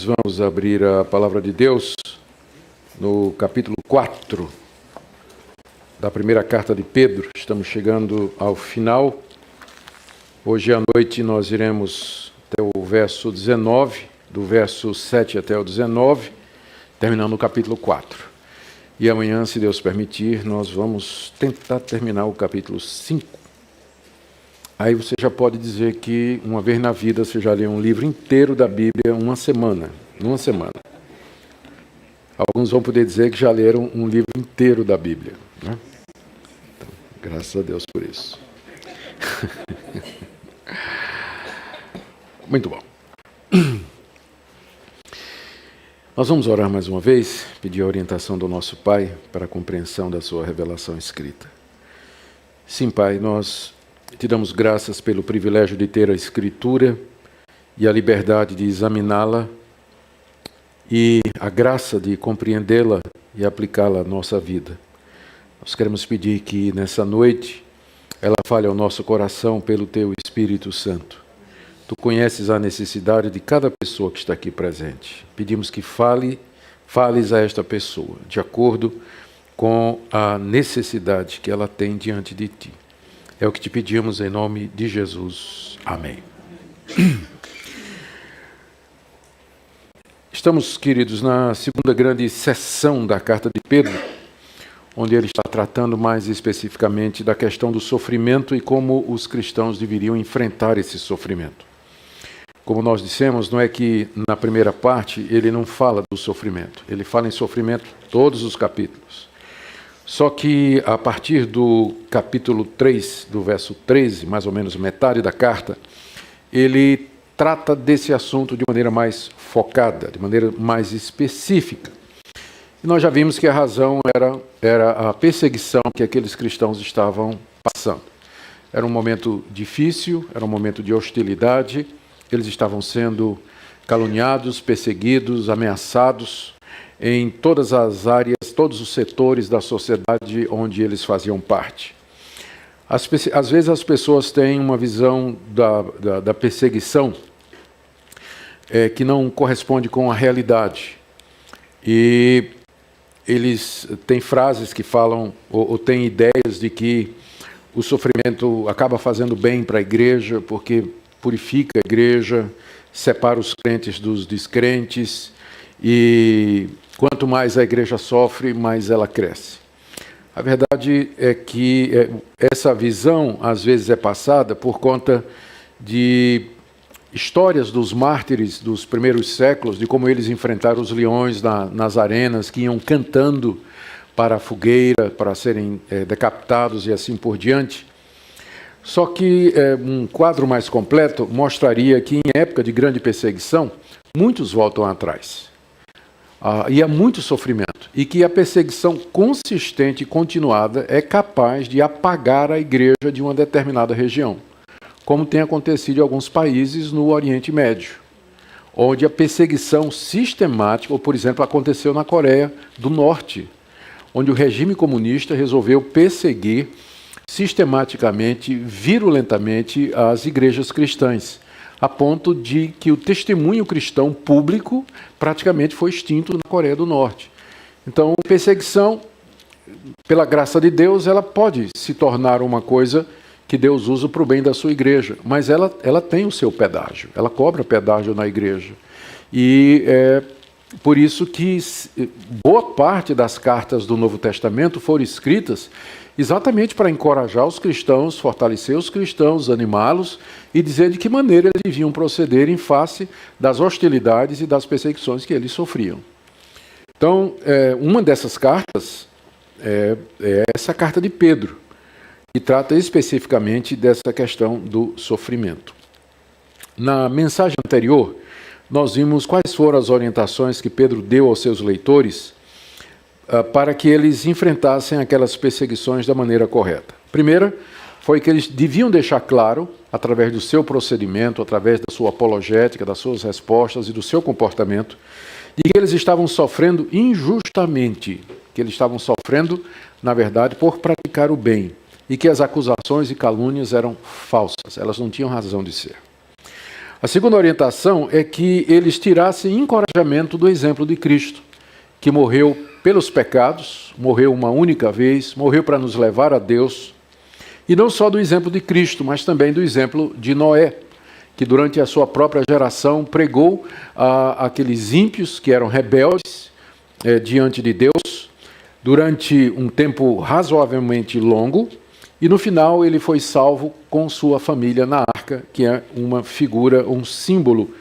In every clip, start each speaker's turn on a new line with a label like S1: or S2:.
S1: Vamos abrir a palavra de Deus no capítulo 4 da primeira carta de Pedro. Estamos chegando ao final. Hoje à noite nós iremos até o verso 19, do verso 7 até o 19, terminando o capítulo 4. E amanhã, se Deus permitir, nós vamos tentar terminar o capítulo 5. Aí você já pode dizer que uma vez na vida você já leu um livro inteiro da Bíblia numa semana. Alguns vão poder dizer que já leram um livro inteiro da Bíblia, né? Então, graças a Deus por isso. Muito bom. Nós vamos orar mais uma vez, pedir a orientação do nosso Pai para a compreensão da sua revelação escrita. Sim, Pai, nós te damos graças pelo privilégio de ter a Escritura e a liberdade de examiná-la e a graça de compreendê-la e aplicá-la à nossa vida. Nós queremos pedir que nessa noite ela fale ao nosso coração pelo Teu Espírito Santo. Tu conheces a necessidade de cada pessoa que está aqui presente. Pedimos que fales a esta pessoa, de acordo com a necessidade que ela tem diante de Ti. É o que te pedimos em nome de Jesus. Amém. Estamos, queridos, na segunda grande sessão da carta de Pedro, onde ele está tratando mais especificamente da questão do sofrimento e como os cristãos deveriam enfrentar esse sofrimento. Como nós dissemos, não é que na primeira parte ele não fala do sofrimento, ele fala em sofrimento todos os capítulos. Só que a partir do capítulo 3, do verso 13, mais ou menos metade da carta, ele trata desse assunto de maneira mais focada, de maneira mais específica. E nós já vimos que a razão era a perseguição que aqueles cristãos estavam passando. Era um momento difícil, era um momento de hostilidade, eles estavam sendo caluniados, perseguidos, ameaçados em todas as áreas, todos os setores da sociedade onde eles faziam parte. Às vezes as pessoas têm uma visão da perseguição que não corresponde com a realidade. E eles têm frases que falam, ou têm ideias de que o sofrimento acaba fazendo bem para a igreja, porque purifica a igreja, separa os crentes dos descrentes, e quanto mais a igreja sofre, mais ela cresce. A verdade é que essa visão, às vezes, é passada por conta de histórias dos mártires dos primeiros séculos, de como eles enfrentaram os leões nas arenas, que iam cantando para a fogueira, para serem decapitados e assim por diante. Só que um quadro mais completo mostraria que, em época de grande perseguição, muitos voltam atrás. E há muito sofrimento, e que a perseguição consistente e continuada é capaz de apagar a igreja de uma determinada região, como tem acontecido em alguns países no Oriente Médio, onde a perseguição sistemática, ou por exemplo, aconteceu na Coreia do Norte, onde o regime comunista resolveu perseguir sistematicamente, virulentamente, as igrejas cristãs, a ponto de que o testemunho cristão público praticamente foi extinto na Coreia do Norte. Então, a perseguição, pela graça de Deus, ela pode se tornar uma coisa que Deus usa para o bem da sua igreja, mas ela tem o seu pedágio, ela cobra pedágio na igreja. E é por isso que boa parte das cartas do Novo Testamento foram escritas exatamente para encorajar os cristãos, fortalecer os cristãos, animá-los e dizer de que maneira eles deviam proceder em face das hostilidades e das perseguições que eles sofriam. Então, uma dessas cartas é essa carta de Pedro, que trata especificamente dessa questão do sofrimento. Na mensagem anterior, nós vimos quais foram as orientações que Pedro deu aos seus leitores para que eles enfrentassem aquelas perseguições da maneira correta. Primeira, foi que eles deviam deixar claro, através do seu procedimento, através da sua apologética, das suas respostas e do seu comportamento, de que eles estavam sofrendo injustamente, que eles estavam sofrendo, na verdade, por praticar o bem, e que as acusações e calúnias eram falsas, elas não tinham razão de ser. A segunda orientação é que eles tirassem encorajamento do exemplo de Cristo, que morreu pelos pecados, morreu uma única vez, morreu para nos levar a Deus, e não só do exemplo de Cristo, mas também do exemplo de Noé, que durante a sua própria geração pregou aqueles ímpios que eram rebeldes diante de Deus, durante um tempo razoavelmente longo, e no final ele foi salvo com sua família na arca, que é uma figura, um símbolo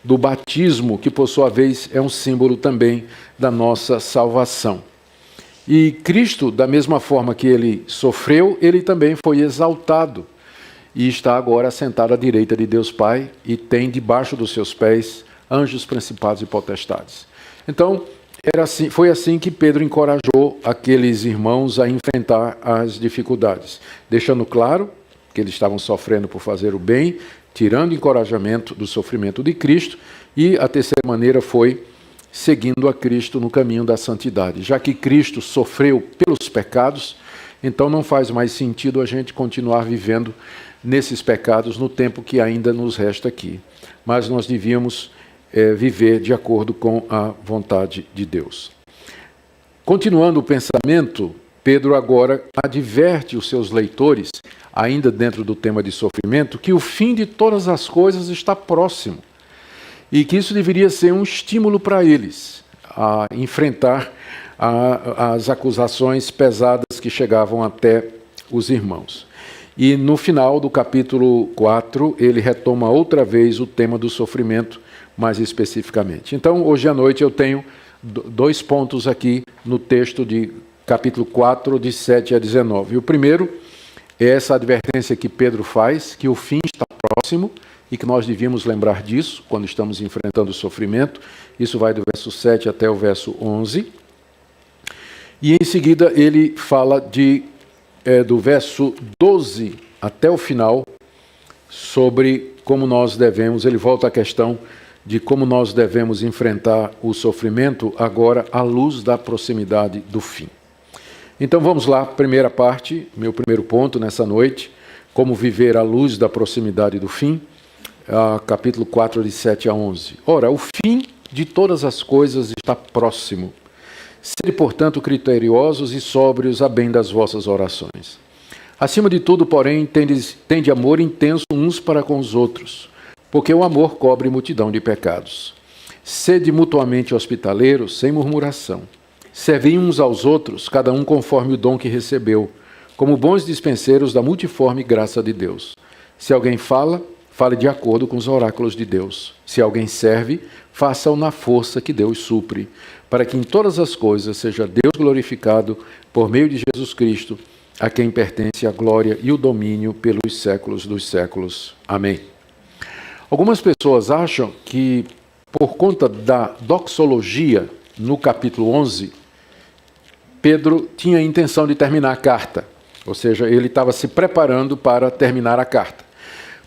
S1: do batismo, que por sua vez é um símbolo também da nossa salvação. E Cristo, da mesma forma que ele sofreu, ele também foi exaltado e está agora sentado à direita de Deus Pai e tem debaixo dos seus pés anjos, principados e potestades. Então, foi assim que Pedro encorajou aqueles irmãos a enfrentar as dificuldades, deixando claro que eles estavam sofrendo por fazer o bem, tirando encorajamento do sofrimento de Cristo, e a terceira maneira foi seguindo a Cristo no caminho da santidade. Já que Cristo sofreu pelos pecados, então não faz mais sentido a gente continuar vivendo nesses pecados no tempo que ainda nos resta aqui. Mas nós devíamos viver de acordo com a vontade de Deus. Continuando o pensamento, Pedro agora adverte os seus leitores, ainda dentro do tema de sofrimento, que o fim de todas as coisas está próximo e que isso deveria ser um estímulo para eles a enfrentar as acusações pesadas que chegavam até os irmãos. E no final do capítulo 4, ele retoma outra vez o tema do sofrimento, mais especificamente. Então, hoje à noite eu tenho 2 pontos aqui no texto de capítulo 4, de 7 a 19. E o primeiro é essa advertência que Pedro faz, que o fim está próximo e que nós devíamos lembrar disso quando estamos enfrentando o sofrimento. Isso vai do verso 7 até o verso 11. E em seguida ele fala do verso 12 até o final sobre como nós devemos, ele volta à questão de como nós devemos enfrentar o sofrimento agora à luz da proximidade do fim. Então vamos lá, primeira parte, meu primeiro ponto nessa noite, como viver à luz da proximidade do fim, capítulo 4, de 7 a 11. Ora, o fim de todas as coisas está próximo. Sede, portanto, criteriosos e sóbrios a bem das vossas orações. Acima de tudo, porém, tende amor intenso uns para com os outros, porque o amor cobre multidão de pecados. Sede mutuamente hospitaleiros, sem murmuração. Servei uns aos outros, cada um conforme o dom que recebeu, como bons dispenseiros da multiforme graça de Deus. Se alguém fala, fale de acordo com os oráculos de Deus. Se alguém serve, faça-o na força que Deus supre, para que em todas as coisas seja Deus glorificado por meio de Jesus Cristo, a quem pertence a glória e o domínio pelos séculos dos séculos. Amém. Algumas pessoas acham que, por conta da doxologia, no capítulo 11, Pedro tinha a intenção de terminar a carta, ou seja, ele estava se preparando para terminar a carta.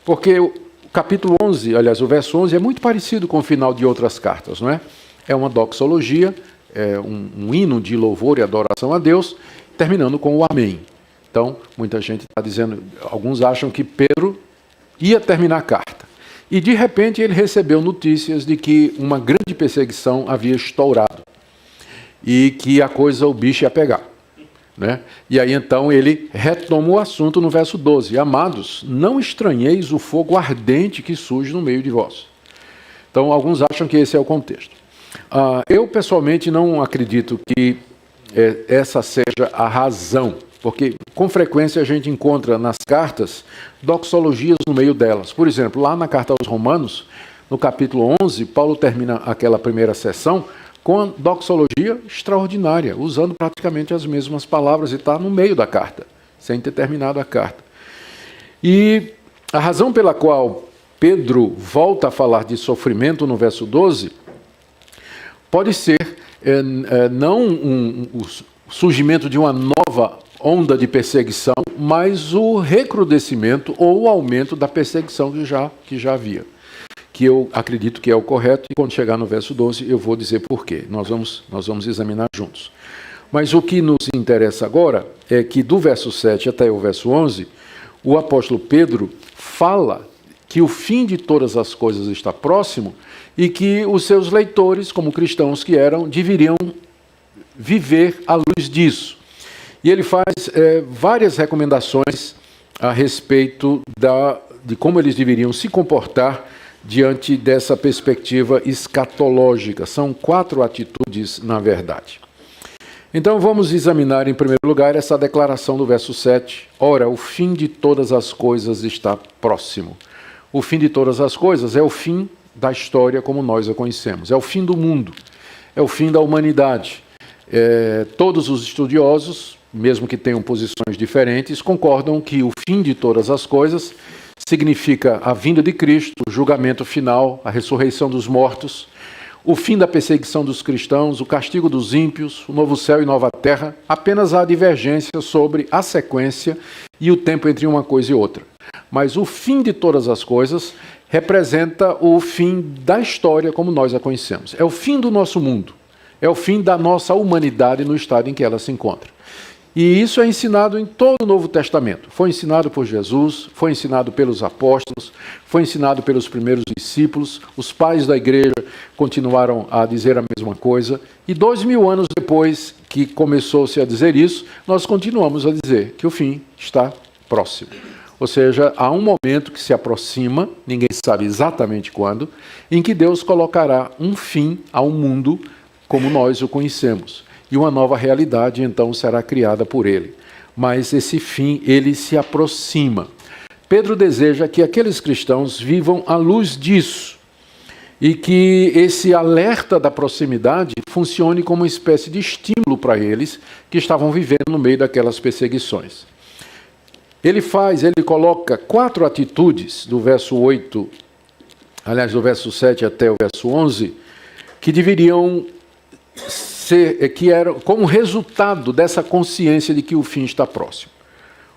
S1: Porque o capítulo 11, aliás, o verso 11, é muito parecido com o final de outras cartas, não é? É uma doxologia, é um hino de louvor e adoração a Deus, terminando com o amém. Então, muita gente está dizendo, alguns acham que Pedro ia terminar a carta. E, de repente, ele recebeu notícias de que uma grande perseguição havia estourado e que o bicho ia pegar, né? E aí, então, ele retoma o assunto no verso 12. Amados, não estranheis o fogo ardente que surge no meio de vós. Então, alguns acham que esse é o contexto. Eu, pessoalmente, não acredito que essa seja a razão, porque, com frequência, a gente encontra nas cartas doxologias no meio delas. Por exemplo, lá na carta aos Romanos, no capítulo 11, Paulo termina aquela primeira sessão com a doxologia extraordinária, usando praticamente as mesmas palavras, e está no meio da carta, sem ter terminado a carta. E a razão pela qual Pedro volta a falar de sofrimento no verso 12 pode ser não o surgimento de uma nova onda de perseguição, mas o recrudescimento ou o aumento da perseguição que já havia. Que eu acredito que é o correto, e quando chegar no verso 12 eu vou dizer por quê. Nós vamos examinar juntos. Mas o que nos interessa agora é que do verso 7 até o verso 11, o apóstolo Pedro fala que o fim de todas as coisas está próximo e que os seus leitores, como cristãos que eram, deveriam viver à luz disso. E ele faz várias recomendações a respeito de como eles deveriam se comportar diante dessa perspectiva escatológica. São 4 atitudes, na verdade. Então vamos examinar em primeiro lugar essa declaração do verso 7. Ora, o fim de todas as coisas está próximo. O fim de todas as coisas é o fim da história como nós a conhecemos. É o fim do mundo. É o fim da humanidade. Todos os estudiosos, mesmo que tenham posições diferentes, concordam que o fim de todas as coisas significa a vinda de Cristo, o julgamento final, a ressurreição dos mortos, o fim da perseguição dos cristãos, o castigo dos ímpios, o novo céu e nova terra. Apenas há divergência sobre a sequência e o tempo entre uma coisa e outra. Mas o fim de todas as coisas representa o fim da história como nós a conhecemos. É o fim do nosso mundo. É o fim da nossa humanidade no estado em que ela se encontra. E isso é ensinado em todo o Novo Testamento. Foi ensinado por Jesus, foi ensinado pelos apóstolos, foi ensinado pelos primeiros discípulos, os pais da igreja continuaram a dizer a mesma coisa, e 2000 anos depois que começou-se a dizer isso, nós continuamos a dizer que o fim está próximo. Ou seja, há um momento que se aproxima, ninguém sabe exatamente quando, em que Deus colocará um fim ao mundo como nós o conhecemos. E uma nova realidade, então, será criada por ele. Mas esse fim, ele se aproxima. Pedro deseja que aqueles cristãos vivam à luz disso e que esse alerta da proximidade funcione como uma espécie de estímulo para eles que estavam vivendo no meio daquelas perseguições. Ele coloca 4 atitudes do verso 8, aliás, do verso 7 até o verso 11, que deveriam que era como resultado dessa consciência de que o fim está próximo.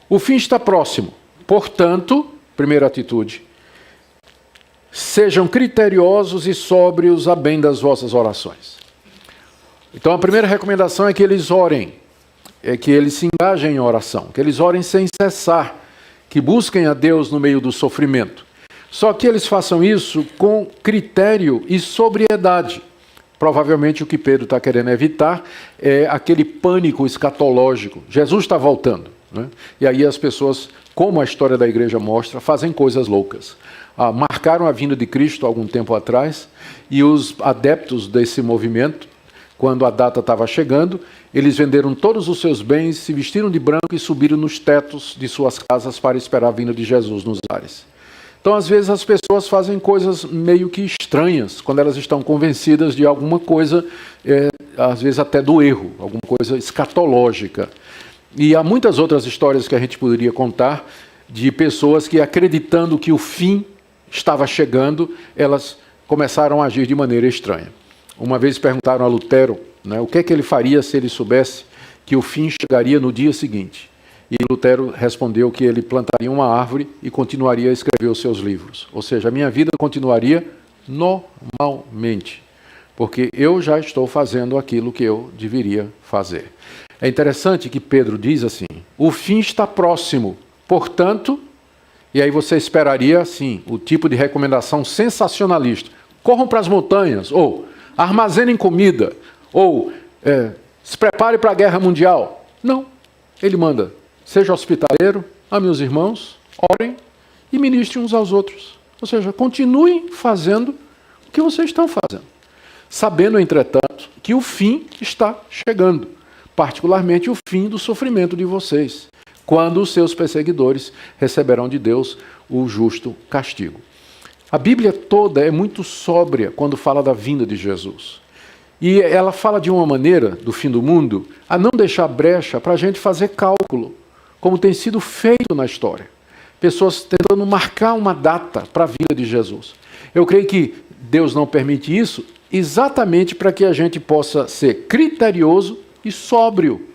S1: O fim está próximo, portanto, primeira atitude, sejam criteriosos e sóbrios a bem das vossas orações. Então a primeira recomendação é que eles orem, é que eles se engajem em oração, que eles orem sem cessar, que busquem a Deus no meio do sofrimento. Só que eles façam isso com critério e sobriedade. Provavelmente o que Pedro está querendo evitar é aquele pânico escatológico. Jesus está voltando, né? E aí as pessoas, como a história da igreja mostra, fazem coisas loucas. Marcaram a vinda de Cristo há algum tempo atrás, e os adeptos desse movimento, quando a data estava chegando, eles venderam todos os seus bens, se vestiram de branco e subiram nos tetos de suas casas para esperar a vinda de Jesus nos ares. Então, às vezes, as pessoas fazem coisas meio que estranhas, quando elas estão convencidas de alguma coisa, às vezes até do erro, alguma coisa escatológica. E há muitas outras histórias que a gente poderia contar de pessoas que, acreditando que o fim estava chegando, elas começaram a agir de maneira estranha. Uma vez perguntaram a Lutero, né, o que é que ele faria se ele soubesse que o fim chegaria no dia seguinte. E Lutero respondeu que ele plantaria uma árvore e continuaria a escrever os seus livros. Ou seja, a minha vida continuaria normalmente, porque eu já estou fazendo aquilo que eu deveria fazer. É interessante que Pedro diz assim, o fim está próximo, portanto, e aí você esperaria, assim, o tipo de recomendação sensacionalista. Corram para as montanhas, ou armazenem comida, ou se prepare para a guerra mundial. Não, ele manda. Seja hospitaleiro, ame os irmãos, orem e ministrem uns aos outros. Ou seja, continuem fazendo o que vocês estão fazendo. Sabendo, entretanto, que o fim está chegando. Particularmente o fim do sofrimento de vocês. Quando os seus perseguidores receberão de Deus o justo castigo. A Bíblia toda é muito sóbria quando fala da vinda de Jesus. E ela fala de uma maneira, do fim do mundo, a não deixar brecha para a gente fazer cálculo. Como tem sido feito na história. Pessoas tentando marcar uma data para a vinda de Jesus. Eu creio que Deus não permite isso exatamente para que a gente possa ser criterioso e sóbrio.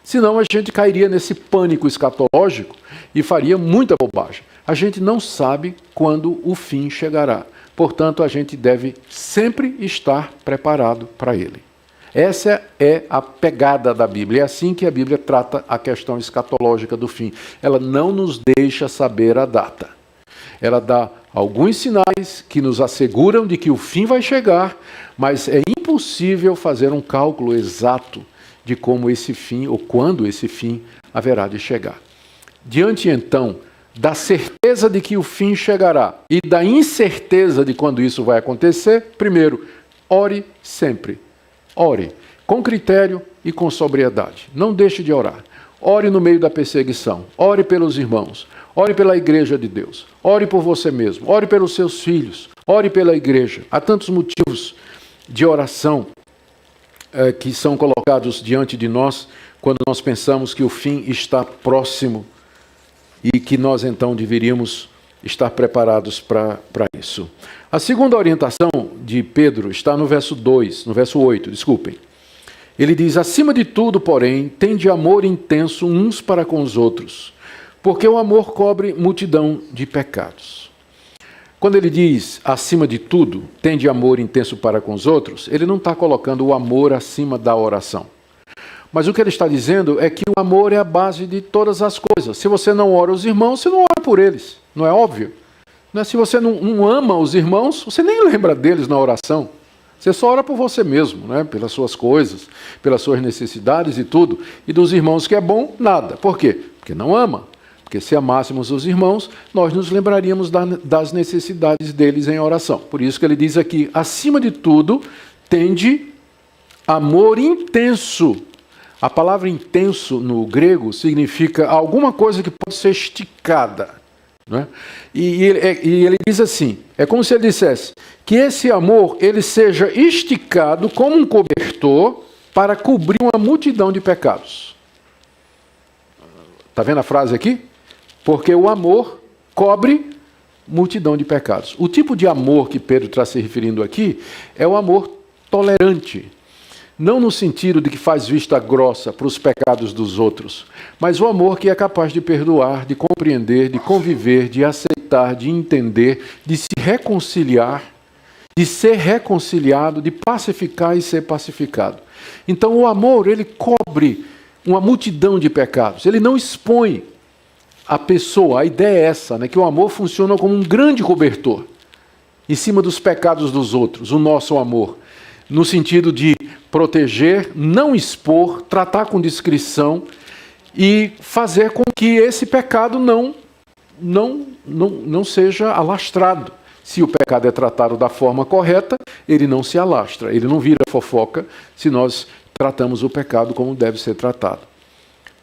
S1: Senão a gente cairia nesse pânico escatológico e faria muita bobagem. A gente não sabe quando o fim chegará. Portanto, a gente deve sempre estar preparado para ele. Essa é a pegada da Bíblia. É assim que a Bíblia trata a questão escatológica do fim. Ela não nos deixa saber a data. Ela dá alguns sinais que nos asseguram de que o fim vai chegar, mas é impossível fazer um cálculo exato de como esse fim, ou quando esse fim haverá de chegar. Diante, então, da certeza de que o fim chegará e da incerteza de quando isso vai acontecer, primeiro, ore sempre. Ore com critério e com sobriedade. Não deixe de orar. Ore no meio da perseguição. Ore pelos irmãos. Ore pela igreja de Deus. Ore por você mesmo. Ore pelos seus filhos. Ore pela igreja. Há tantos motivos de oração que são colocados diante de nós quando nós pensamos que o fim está próximo e que nós então deveríamos estar preparados para isso. A segunda orientação de Pedro está no verso 8, desculpem. Ele diz: acima de tudo, porém, tende amor intenso uns para com os outros, porque o amor cobre multidão de pecados. Quando ele diz, acima de tudo, tende amor intenso para com os outros, ele não está colocando o amor acima da oração. Mas o que ele está dizendo é que o amor é a base de todas as coisas. Se você não ora os irmãos, você não ora por eles. Não é óbvio? Se você não ama os irmãos, você nem lembra deles na oração. Você só ora por você mesmo, né? Pelas suas coisas, pelas suas necessidades e tudo. E dos irmãos que é bom, nada. Por quê? Porque não ama. Porque se amássemos os irmãos, nós nos lembraríamos das necessidades deles em oração. Por isso que ele diz aqui, acima de tudo, tende amor intenso. A palavra intenso no grego significa alguma coisa que pode ser esticada. Né? E ele diz assim, é como se ele dissesse que esse amor ele seja esticado como um cobertor para cobrir uma multidão de pecados. Está vendo a frase aqui? Porque o amor cobre multidão de pecados. O tipo de amor que Pedro está se referindo aqui é o amor tolerante. Não no sentido de que faz vista grossa para os pecados dos outros, mas o amor que é capaz de perdoar, de compreender, de conviver, de aceitar, de entender, de se reconciliar, de ser reconciliado, de pacificar e ser pacificado. Então o amor, ele cobre uma multidão de pecados, ele não expõe a pessoa. A ideia é essa, né, que o amor funciona como um grande cobertor em cima dos pecados dos outros, o nosso amor. No sentido de proteger, não expor, tratar com discrição e fazer com que esse pecado não seja alastrado. Se o pecado é tratado da forma correta, ele não se alastra, ele não vira fofoca se nós tratamos o pecado como deve ser tratado.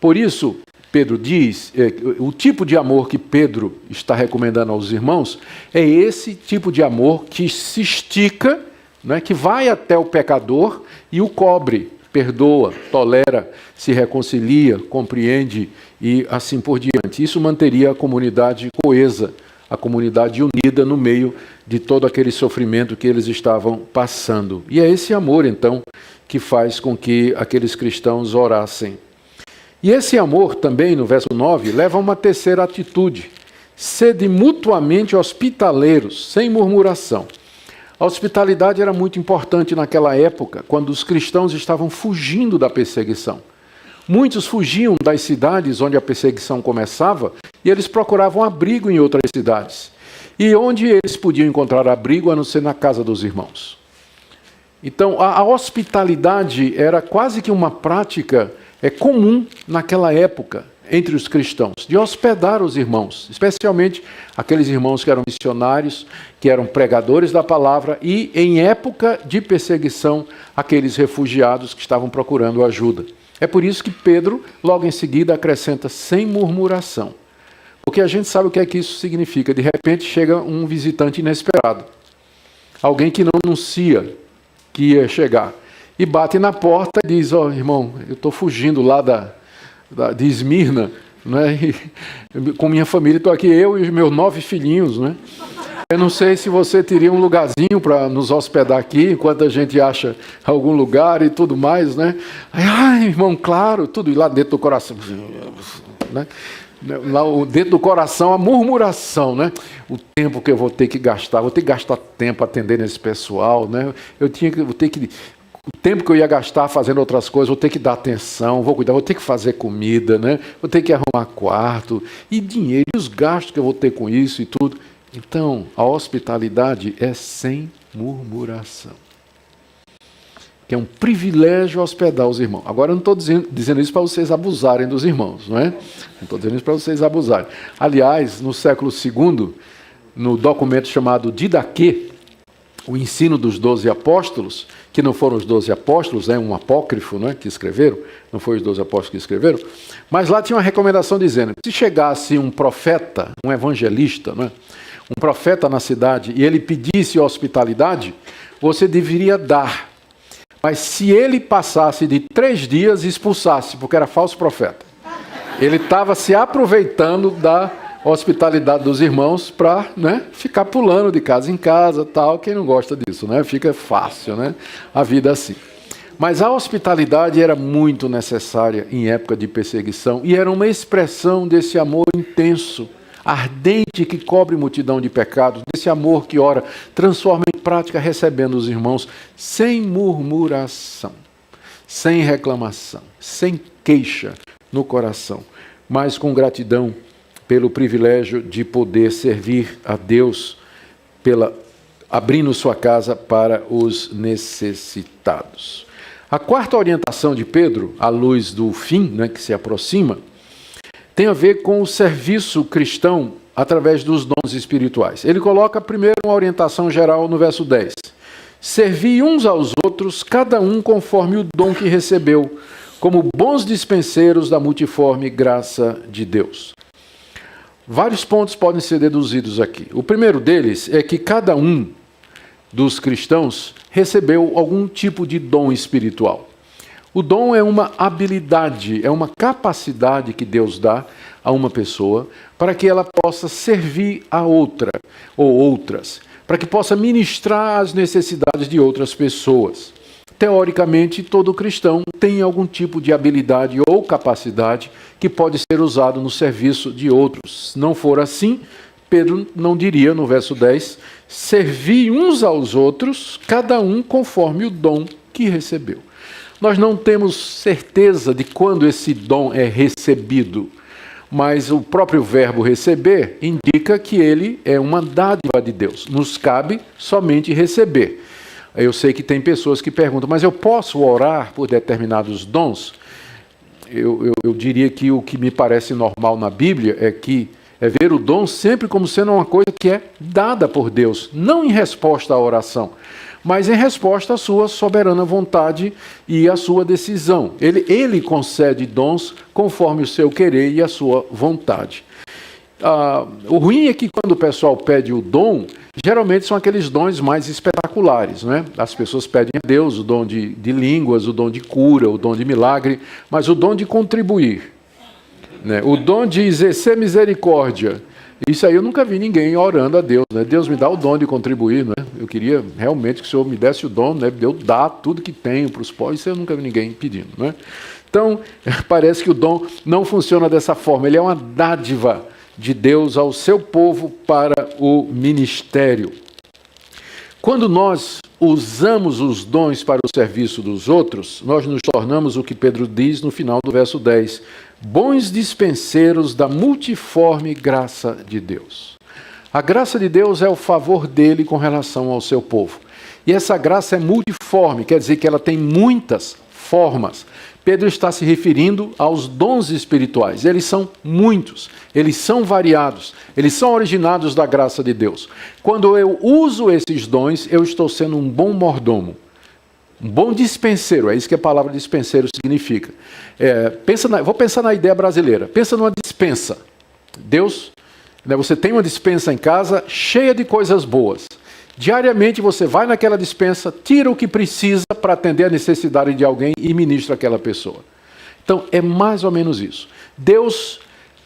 S1: Por isso, Pedro diz, o tipo de amor que Pedro está recomendando aos irmãos é esse tipo de amor que se estica, né, que vai até o pecador e o cobre, perdoa, tolera, se reconcilia, compreende e assim por diante. Isso manteria a comunidade coesa, a comunidade unida no meio de todo aquele sofrimento que eles estavam passando. E é esse amor, então, que faz com que aqueles cristãos orassem. E esse amor também, no verso 9, leva a uma terceira atitude. Sede mutuamente hospitaleiros, sem murmuração. A hospitalidade era muito importante naquela época, quando os cristãos estavam fugindo da perseguição. Muitos fugiam das cidades onde a perseguição começava e eles procuravam abrigo em outras cidades. E onde eles podiam encontrar abrigo, a não ser na casa dos irmãos. Então, a hospitalidade era quase que uma prática comum naquela época entre os cristãos, de hospedar os irmãos, especialmente aqueles irmãos que eram missionários, que eram pregadores da palavra e, em época de perseguição, aqueles refugiados que estavam procurando ajuda. É por isso que Pedro, logo em seguida, acrescenta sem murmuração. Porque a gente sabe o que é que isso significa. De repente chega um visitante inesperado, alguém que não anuncia que ia chegar, e bate na porta e diz, irmão, eu estou fugindo lá de Esmirna, né? Com minha família, estou aqui, eu e os meus 9 filhinhos, né? Eu não sei se você teria um lugarzinho para nos hospedar aqui, enquanto a gente acha algum lugar e tudo mais, né? Ai, irmão, claro, tudo lá dentro do coração, né? Lá dentro do coração, a murmuração, né? O tempo que eu vou ter que gastar tempo atendendo esse pessoal, né? O tempo que eu ia gastar fazendo outras coisas, vou ter que dar atenção, vou cuidar, vou ter que fazer comida, né? Vou ter que arrumar quarto, e dinheiro, e os gastos que eu vou ter com isso e tudo. Então, a hospitalidade é sem murmuração. Que é um privilégio hospedar os irmãos. Agora, eu não estou dizendo isso para vocês abusarem dos irmãos, não é? Não estou dizendo isso para vocês abusarem. Aliás, no século II, no documento chamado Didaquê, o ensino dos 12 apóstolos, que não foram os 12 apóstolos, é um apócrifo, né, que escreveram, não foi os 12 apóstolos que escreveram, mas lá tinha uma recomendação dizendo, se chegasse um profeta, um evangelista, né, um profeta na cidade, e ele pedisse hospitalidade, você deveria dar. Mas se ele passasse de 3 dias, expulsasse, porque era falso profeta. Ele estava se aproveitando da hospitalidade dos irmãos para, né, ficar pulando de casa em casa, tal. Quem não gosta disso, né? Fica fácil, né? A vida assim. Mas a hospitalidade era muito necessária em época de perseguição e era uma expressão desse amor intenso, ardente, que cobre multidão de pecados, desse amor que, ora, transforma em prática recebendo os irmãos sem murmuração, sem reclamação, sem queixa no coração, mas com gratidão pelo privilégio de poder servir a Deus, abrindo sua casa para os necessitados. A quarta orientação de Pedro, à luz do fim, né, que se aproxima, tem a ver com o serviço cristão através dos dons espirituais. Ele coloca primeiro uma orientação geral no verso 10. Servi uns aos outros, cada um conforme o dom que recebeu, como bons dispenseiros da multiforme graça de Deus. Vários pontos podem ser deduzidos aqui. O primeiro deles é que cada um dos cristãos recebeu algum tipo de dom espiritual. O dom é uma habilidade, é uma capacidade que Deus dá a uma pessoa para que ela possa servir a outra ou outras, para que possa ministrar as necessidades de outras pessoas. Teoricamente, todo cristão tem algum tipo de habilidade ou capacidade que pode ser usado no serviço de outros. Se não for assim, Pedro não diria no verso 10, servi uns aos outros, cada um conforme o dom que recebeu. Nós não temos certeza de quando esse dom é recebido, mas o próprio verbo receber indica que ele é uma dádiva de Deus. Nos cabe somente receber. Eu sei que tem pessoas que perguntam, mas eu posso orar por determinados dons? Eu diria que o que me parece normal na Bíblia é ver o dom sempre como sendo uma coisa que é dada por Deus, não em resposta à oração, mas em resposta à sua soberana vontade e à sua decisão. Ele concede dons conforme o seu querer e a sua vontade. O ruim é que quando o pessoal pede o dom, geralmente são aqueles dons mais espetaculares, né? As pessoas pedem a Deus o dom de línguas, o dom de cura, o dom de milagre, mas o dom de contribuir, né? O dom de exercer misericórdia, isso aí eu nunca vi ninguém orando a Deus, né? Deus me dá o dom de contribuir, né? Eu queria realmente que o Senhor me desse o dom, né? De eu dar tudo que tenho para os pobres, isso eu nunca vi ninguém pedindo, né? Então, parece que o dom não funciona dessa forma, ele é uma dádiva de Deus ao seu povo para o ministério. Quando nós usamos os dons para o serviço dos outros, nós nos tornamos o que Pedro diz no final do verso 10, bons dispenseiros da multiforme graça de Deus. A graça de Deus é o favor dele com relação ao seu povo. E essa graça é multiforme, quer dizer que ela tem muitas formas. Pedro está se referindo aos dons espirituais. Eles são muitos, eles são variados, eles são originados da graça de Deus. Quando eu uso esses dons, eu estou sendo um bom mordomo, um bom dispenseiro, é isso que a palavra dispenseiro significa. Vou pensar na ideia brasileira, pensa numa dispensa. Deus, né, você tem uma dispensa em casa cheia de coisas boas. Diariamente você vai naquela dispensa, tira o que precisa para atender a necessidade de alguém e ministra aquela pessoa. Então é mais ou menos isso. Deus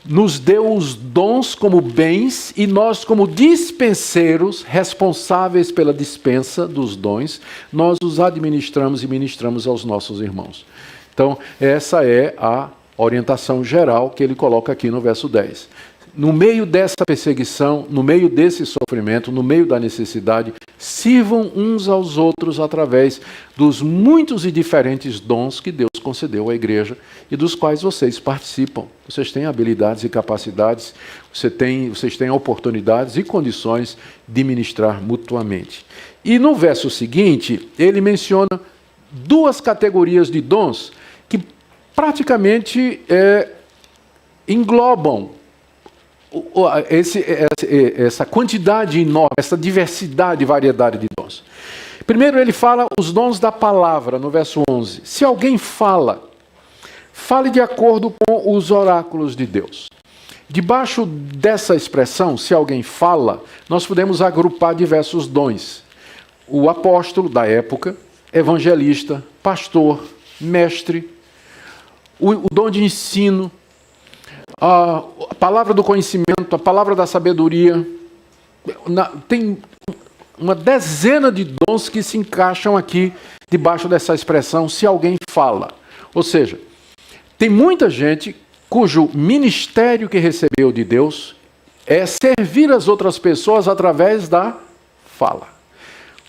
S1: nos deu os dons como bens e nós, como dispenseiros responsáveis pela dispensa dos dons, nós os administramos e ministramos aos nossos irmãos. Então essa é a orientação geral que ele coloca aqui no verso 10. no meio dessa perseguição, no meio desse sofrimento, no meio da necessidade, sirvam uns aos outros através dos muitos e diferentes dons que Deus concedeu à igreja e dos quais vocês participam. Vocês têm habilidades e capacidades, vocês têm oportunidades e condições de ministrar mutuamente. E no verso seguinte, ele menciona duas categorias de dons que praticamente englobam essa quantidade enorme, essa diversidade e variedade de dons. Primeiro ele fala os dons da palavra, no verso 11. Se alguém fala, fale de acordo com os oráculos de Deus. Debaixo dessa expressão, se alguém fala, nós podemos agrupar diversos dons. O apóstolo da época, evangelista, pastor, mestre, o dom de ensino, a palavra do conhecimento, a palavra da sabedoria. Tem uma dezena de dons que se encaixam aqui debaixo dessa expressão, se alguém fala. Ou seja, tem muita gente cujo ministério que recebeu de Deus é servir as outras pessoas através da fala.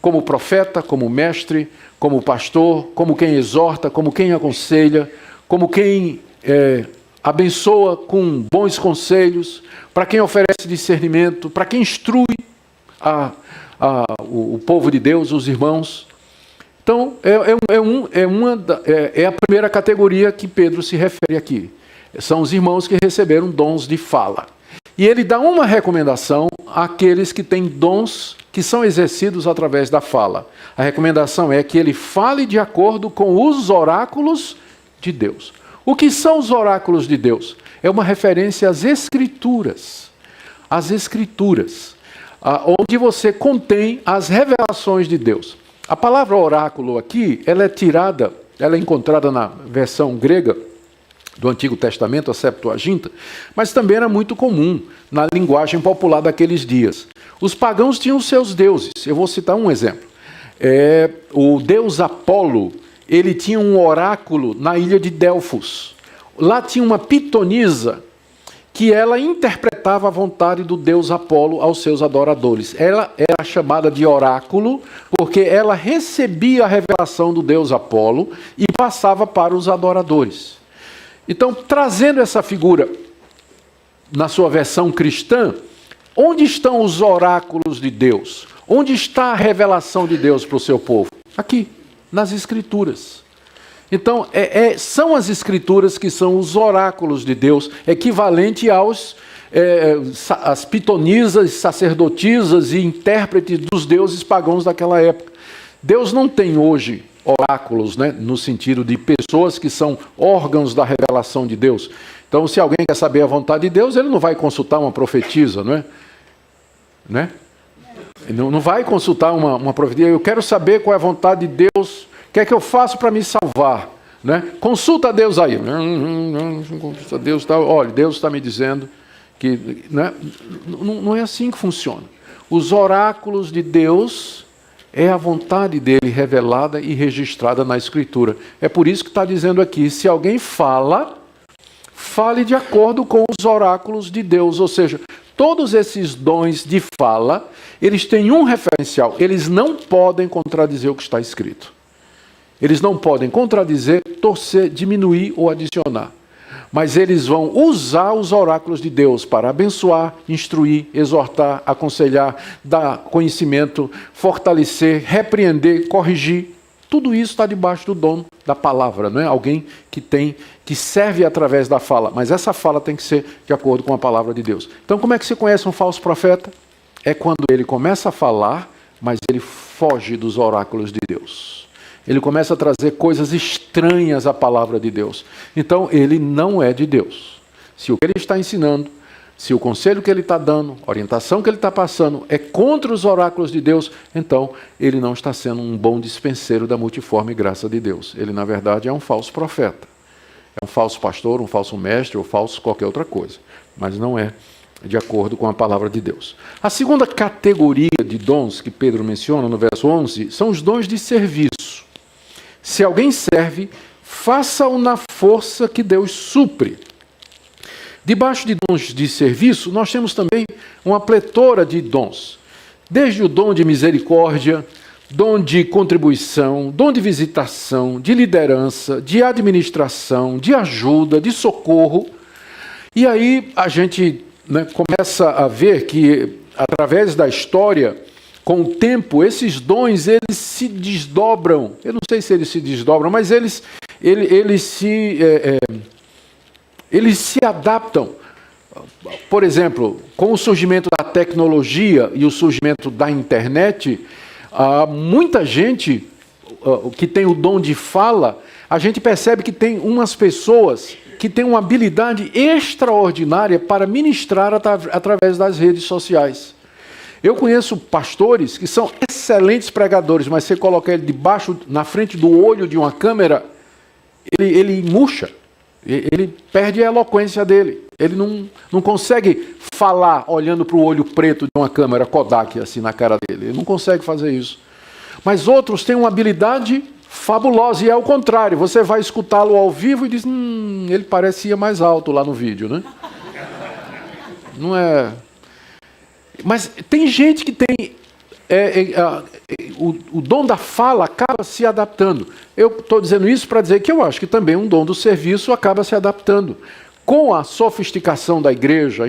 S1: Como profeta, como mestre, como pastor, como quem exorta, como quem aconselha, como quem abençoa com bons conselhos, para quem oferece discernimento, para quem instrui o povo de Deus, os irmãos. Então, é a primeira categoria que Pedro se refere aqui. São os irmãos que receberam dons de fala. E ele dá uma recomendação àqueles que têm dons que são exercidos através da fala. A recomendação é que ele fale de acordo com os oráculos de Deus. O que são os oráculos de Deus? É uma referência às Escrituras. As Escrituras, onde você contém as revelações de Deus. A palavra oráculo aqui, ela é encontrada na versão grega do Antigo Testamento, a Septuaginta, mas também era muito comum na linguagem popular daqueles dias. Os pagãos tinham seus deuses. Eu vou citar um exemplo. O deus Apolo, ele tinha um oráculo na ilha de Delfos. Lá tinha uma pitonisa que ela interpretava a vontade do deus Apolo aos seus adoradores. Ela era chamada de oráculo porque ela recebia a revelação do deus Apolo e passava para os adoradores. Então, trazendo essa figura na sua versão cristã, onde estão os oráculos de Deus? Onde está a revelação de Deus para o seu povo? Aqui, nas Escrituras. Então, são as Escrituras que são os oráculos de Deus, equivalente às pitonisas, sacerdotisas e intérpretes dos deuses pagãos daquela época. Deus não tem hoje oráculos, né, no sentido de pessoas que são órgãos da revelação de Deus. Então, se alguém quer saber a vontade de Deus, ele não vai consultar uma profetisa, não é? Né? Não vai consultar uma profecia. Eu quero saber qual é a vontade de Deus, o que é que eu faço para me salvar? Né? Consulta Deus aí. Consulta Deus, olha, Deus está me dizendo que... Né? Não é assim que funciona. Os oráculos de Deus é a vontade dele revelada e registrada na Escritura. É por isso que está dizendo aqui, se alguém fala, fale de acordo com os oráculos de Deus. Ou seja, todos esses dons de fala, eles têm um referencial. Eles não podem contradizer o que está escrito. Eles não podem contradizer, torcer, diminuir ou adicionar. Mas eles vão usar os oráculos de Deus para abençoar, instruir, exortar, aconselhar, dar conhecimento, fortalecer, repreender, corrigir. Tudo isso está debaixo do dom da palavra, não é? Alguém que serve através da fala, mas essa fala tem que ser de acordo com a palavra de Deus. Então, como é que se conhece um falso profeta? É quando ele começa a falar, mas ele foge dos oráculos de Deus. Ele começa a trazer coisas estranhas à palavra de Deus. Então, ele não é de Deus. Se o que ele está ensinando, se o conselho que ele está dando, a orientação que ele está passando é contra os oráculos de Deus, então ele não está sendo um bom dispenseiro da multiforme graça de Deus. Ele, na verdade, é um falso profeta. É um falso pastor, um falso mestre ou falso qualquer outra coisa. Mas não é de acordo com a palavra de Deus. A segunda categoria de dons que Pedro menciona no verso 11 são os dons de serviço. Se alguém serve, faça-o na força que Deus supre. Debaixo de dons de serviço, nós temos também uma pletora de dons. Desde o dom de misericórdia, dom de contribuição, dom de visitação, de liderança, de administração, de ajuda, de socorro. E aí a gente começa a ver que, através da história, com o tempo, esses dons eles se desdobram. Eu não sei se eles se desdobram, mas eles se adaptam. Por exemplo, com o surgimento da tecnologia e o surgimento da internet, muita gente que tem o dom de fala, a gente percebe que tem umas pessoas que têm uma habilidade extraordinária para ministrar através das redes sociais. Eu conheço pastores que são excelentes pregadores, mas você coloca ele na frente do olho de uma câmera, ele murcha, ele perde a eloquência dele. Ele não consegue falar olhando para o olho preto de uma câmera Kodak assim na cara dele. Ele não consegue fazer isso. Mas outros têm uma habilidade fabulosa, e é o contrário. Você vai escutá-lo ao vivo e diz, ele parecia mais alto lá no vídeo, né? Não é... Mas tem gente que tem o dom da fala acaba se adaptando. Eu estou dizendo isso para dizer que eu acho que também um dom do serviço acaba se adaptando. Com a sofisticação da igreja, a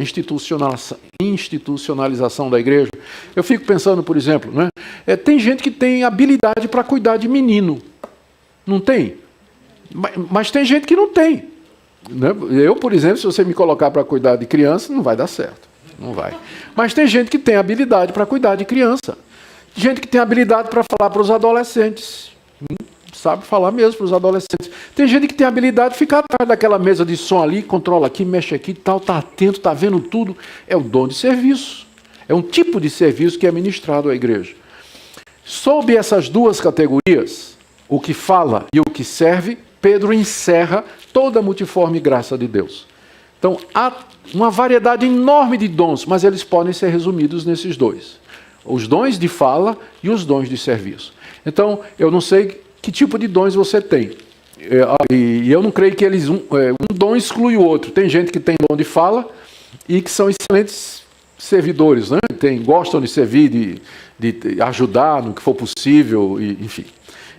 S1: institucionalização da igreja, eu fico pensando, por exemplo, tem gente que tem habilidade para cuidar de menino. Não tem? Mas tem gente que não tem. Eu, por exemplo, se você me colocar para cuidar de criança, não vai dar certo. Não vai. Mas tem gente que tem habilidade para cuidar de criança. Gente que tem habilidade para falar para os adolescentes. Sabe falar mesmo para os adolescentes. Tem gente que tem habilidade de ficar atrás daquela mesa de som ali, controla aqui, mexe aqui e tal, está atento, está vendo tudo. É o dom de serviço. É um tipo de serviço que é ministrado à igreja. Sob essas duas categorias, o que fala e o que serve, Pedro encerra toda a multiforme graça de Deus. Então, há uma variedade enorme de dons, mas eles podem ser resumidos nesses dois. Os dons de fala e os dons de serviço. Então, eu não sei que tipo de dons você tem. E eu não creio que um dom exclui o outro. Tem gente que tem dom de fala e que são excelentes servidores, né? Gostam de servir, de ajudar no que for possível, enfim.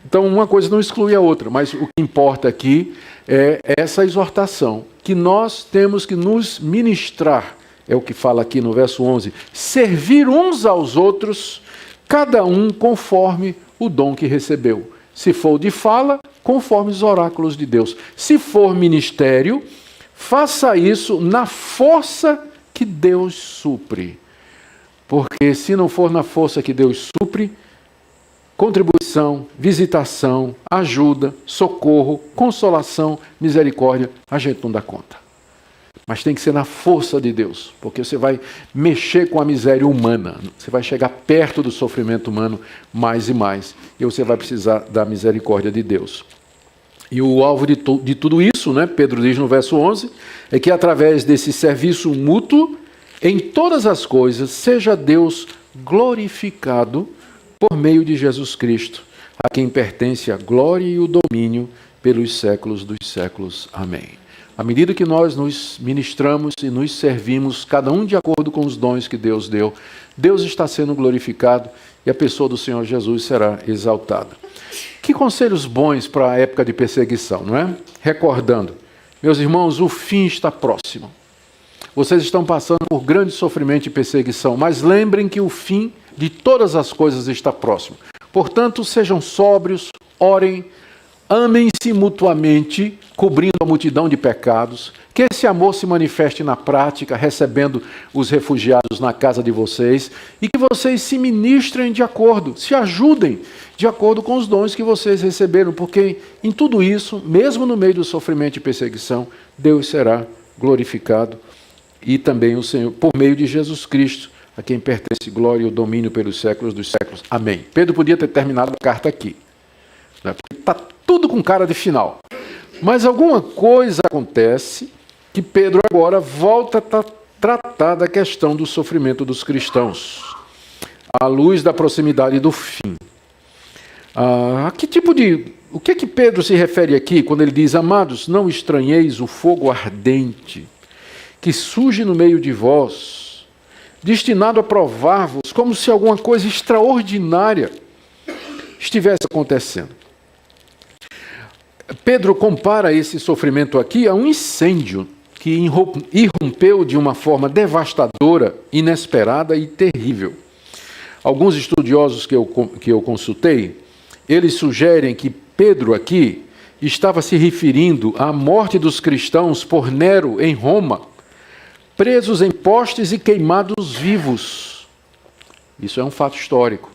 S1: Então, uma coisa não exclui a outra, mas o que importa aqui é essa exortação, que nós temos que nos ministrar, é o que fala aqui no verso 11, servir uns aos outros, cada um conforme o dom que recebeu. Se for de fala, conforme os oráculos de Deus. Se for ministério, faça isso na força que Deus supre. Porque se não for na força que Deus supre, contribuição, visitação, ajuda, socorro, consolação, misericórdia, a gente não dá conta. Mas tem que ser na força de Deus, porque você vai mexer com a miséria humana, você vai chegar perto do sofrimento humano mais e mais, e você vai precisar da misericórdia de Deus. E o alvo de tudo isso, Pedro diz no verso 11, é que através desse serviço mútuo, em todas as coisas, seja Deus glorificado por meio de Jesus Cristo, a quem pertence a glória e o domínio pelos séculos dos séculos. Amém. À medida que nós nos ministramos e nos servimos, cada um de acordo com os dons que Deus deu, Deus está sendo glorificado e a pessoa do Senhor Jesus será exaltada. Que conselhos bons para a época de perseguição, não é? Recordando, meus irmãos, o fim está próximo. Vocês estão passando por grande sofrimento e perseguição, mas lembrem que o fim de todas as coisas está próximo. Portanto, sejam sóbrios, orem, amem-se mutuamente, cobrindo a multidão de pecados, que esse amor se manifeste na prática, recebendo os refugiados na casa de vocês, e que vocês se ministrem de acordo, se ajudem de acordo com os dons que vocês receberam, porque em tudo isso, mesmo no meio do sofrimento e perseguição, Deus será glorificado, e também o Senhor, por meio de Jesus Cristo, a quem pertence glória e o domínio pelos séculos dos séculos. Amém. Pedro podia ter terminado a carta aqui, porque está tudo com cara de final. Mas alguma coisa acontece que Pedro agora volta a tratar da questão do sofrimento dos cristãos, à luz da proximidade do fim. O que Pedro se refere aqui quando ele diz, amados, não estranheis o fogo ardente que que surge no meio de vós, destinado a provar-vos como se alguma coisa extraordinária estivesse acontecendo. Pedro compara esse sofrimento aqui a um incêndio que irrompeu de uma forma devastadora, inesperada e terrível. Alguns estudiosos que eu consultei, eles sugerem que Pedro aqui estava se referindo à morte dos cristãos por Nero em Roma, presos em postes e queimados vivos. Isso é um fato histórico.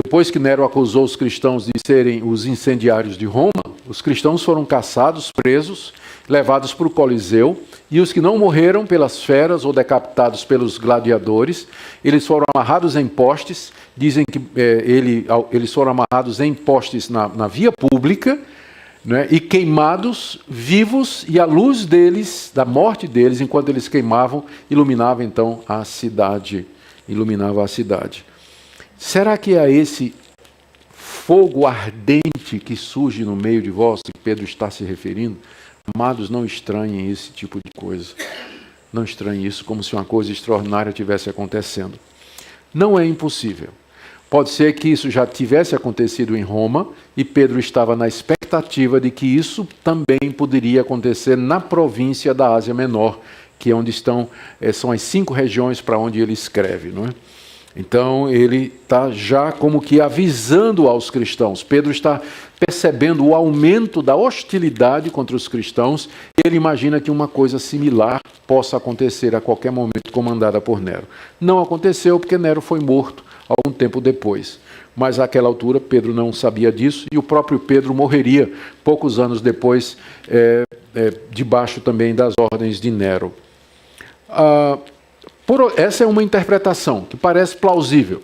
S1: Depois que Nero acusou os cristãos de serem os incendiários de Roma, os cristãos foram caçados, presos, levados para o Coliseu, e os que não morreram pelas feras ou decapitados pelos gladiadores, eles foram amarrados em postes, dizem que eles foram amarrados em postes na via pública, né, e queimados vivos, e a luz deles, da morte deles, enquanto eles queimavam, iluminava então a cidade. Será que é esse fogo ardente que surge no meio de vós, que Pedro está se referindo? Amados, não estranhem esse tipo de coisa. Não estranhem isso como se uma coisa extraordinária estivesse acontecendo. Não é impossível. Pode ser que isso já tivesse acontecido em Roma e Pedro estava na expectativa de que isso também poderia acontecer na província da Ásia Menor, que é onde são as 5 regiões para onde ele escreve, não é? Então, ele está já como que avisando aos cristãos. Pedro está percebendo o aumento da hostilidade contra os cristãos e ele imagina que uma coisa similar possa acontecer a qualquer momento, comandada por Nero. Não aconteceu porque Nero foi morto algum tempo depois. Mas, àquela altura, Pedro não sabia disso e o próprio Pedro morreria poucos anos depois, debaixo também das ordens de Nero. Essa é uma interpretação que parece plausível,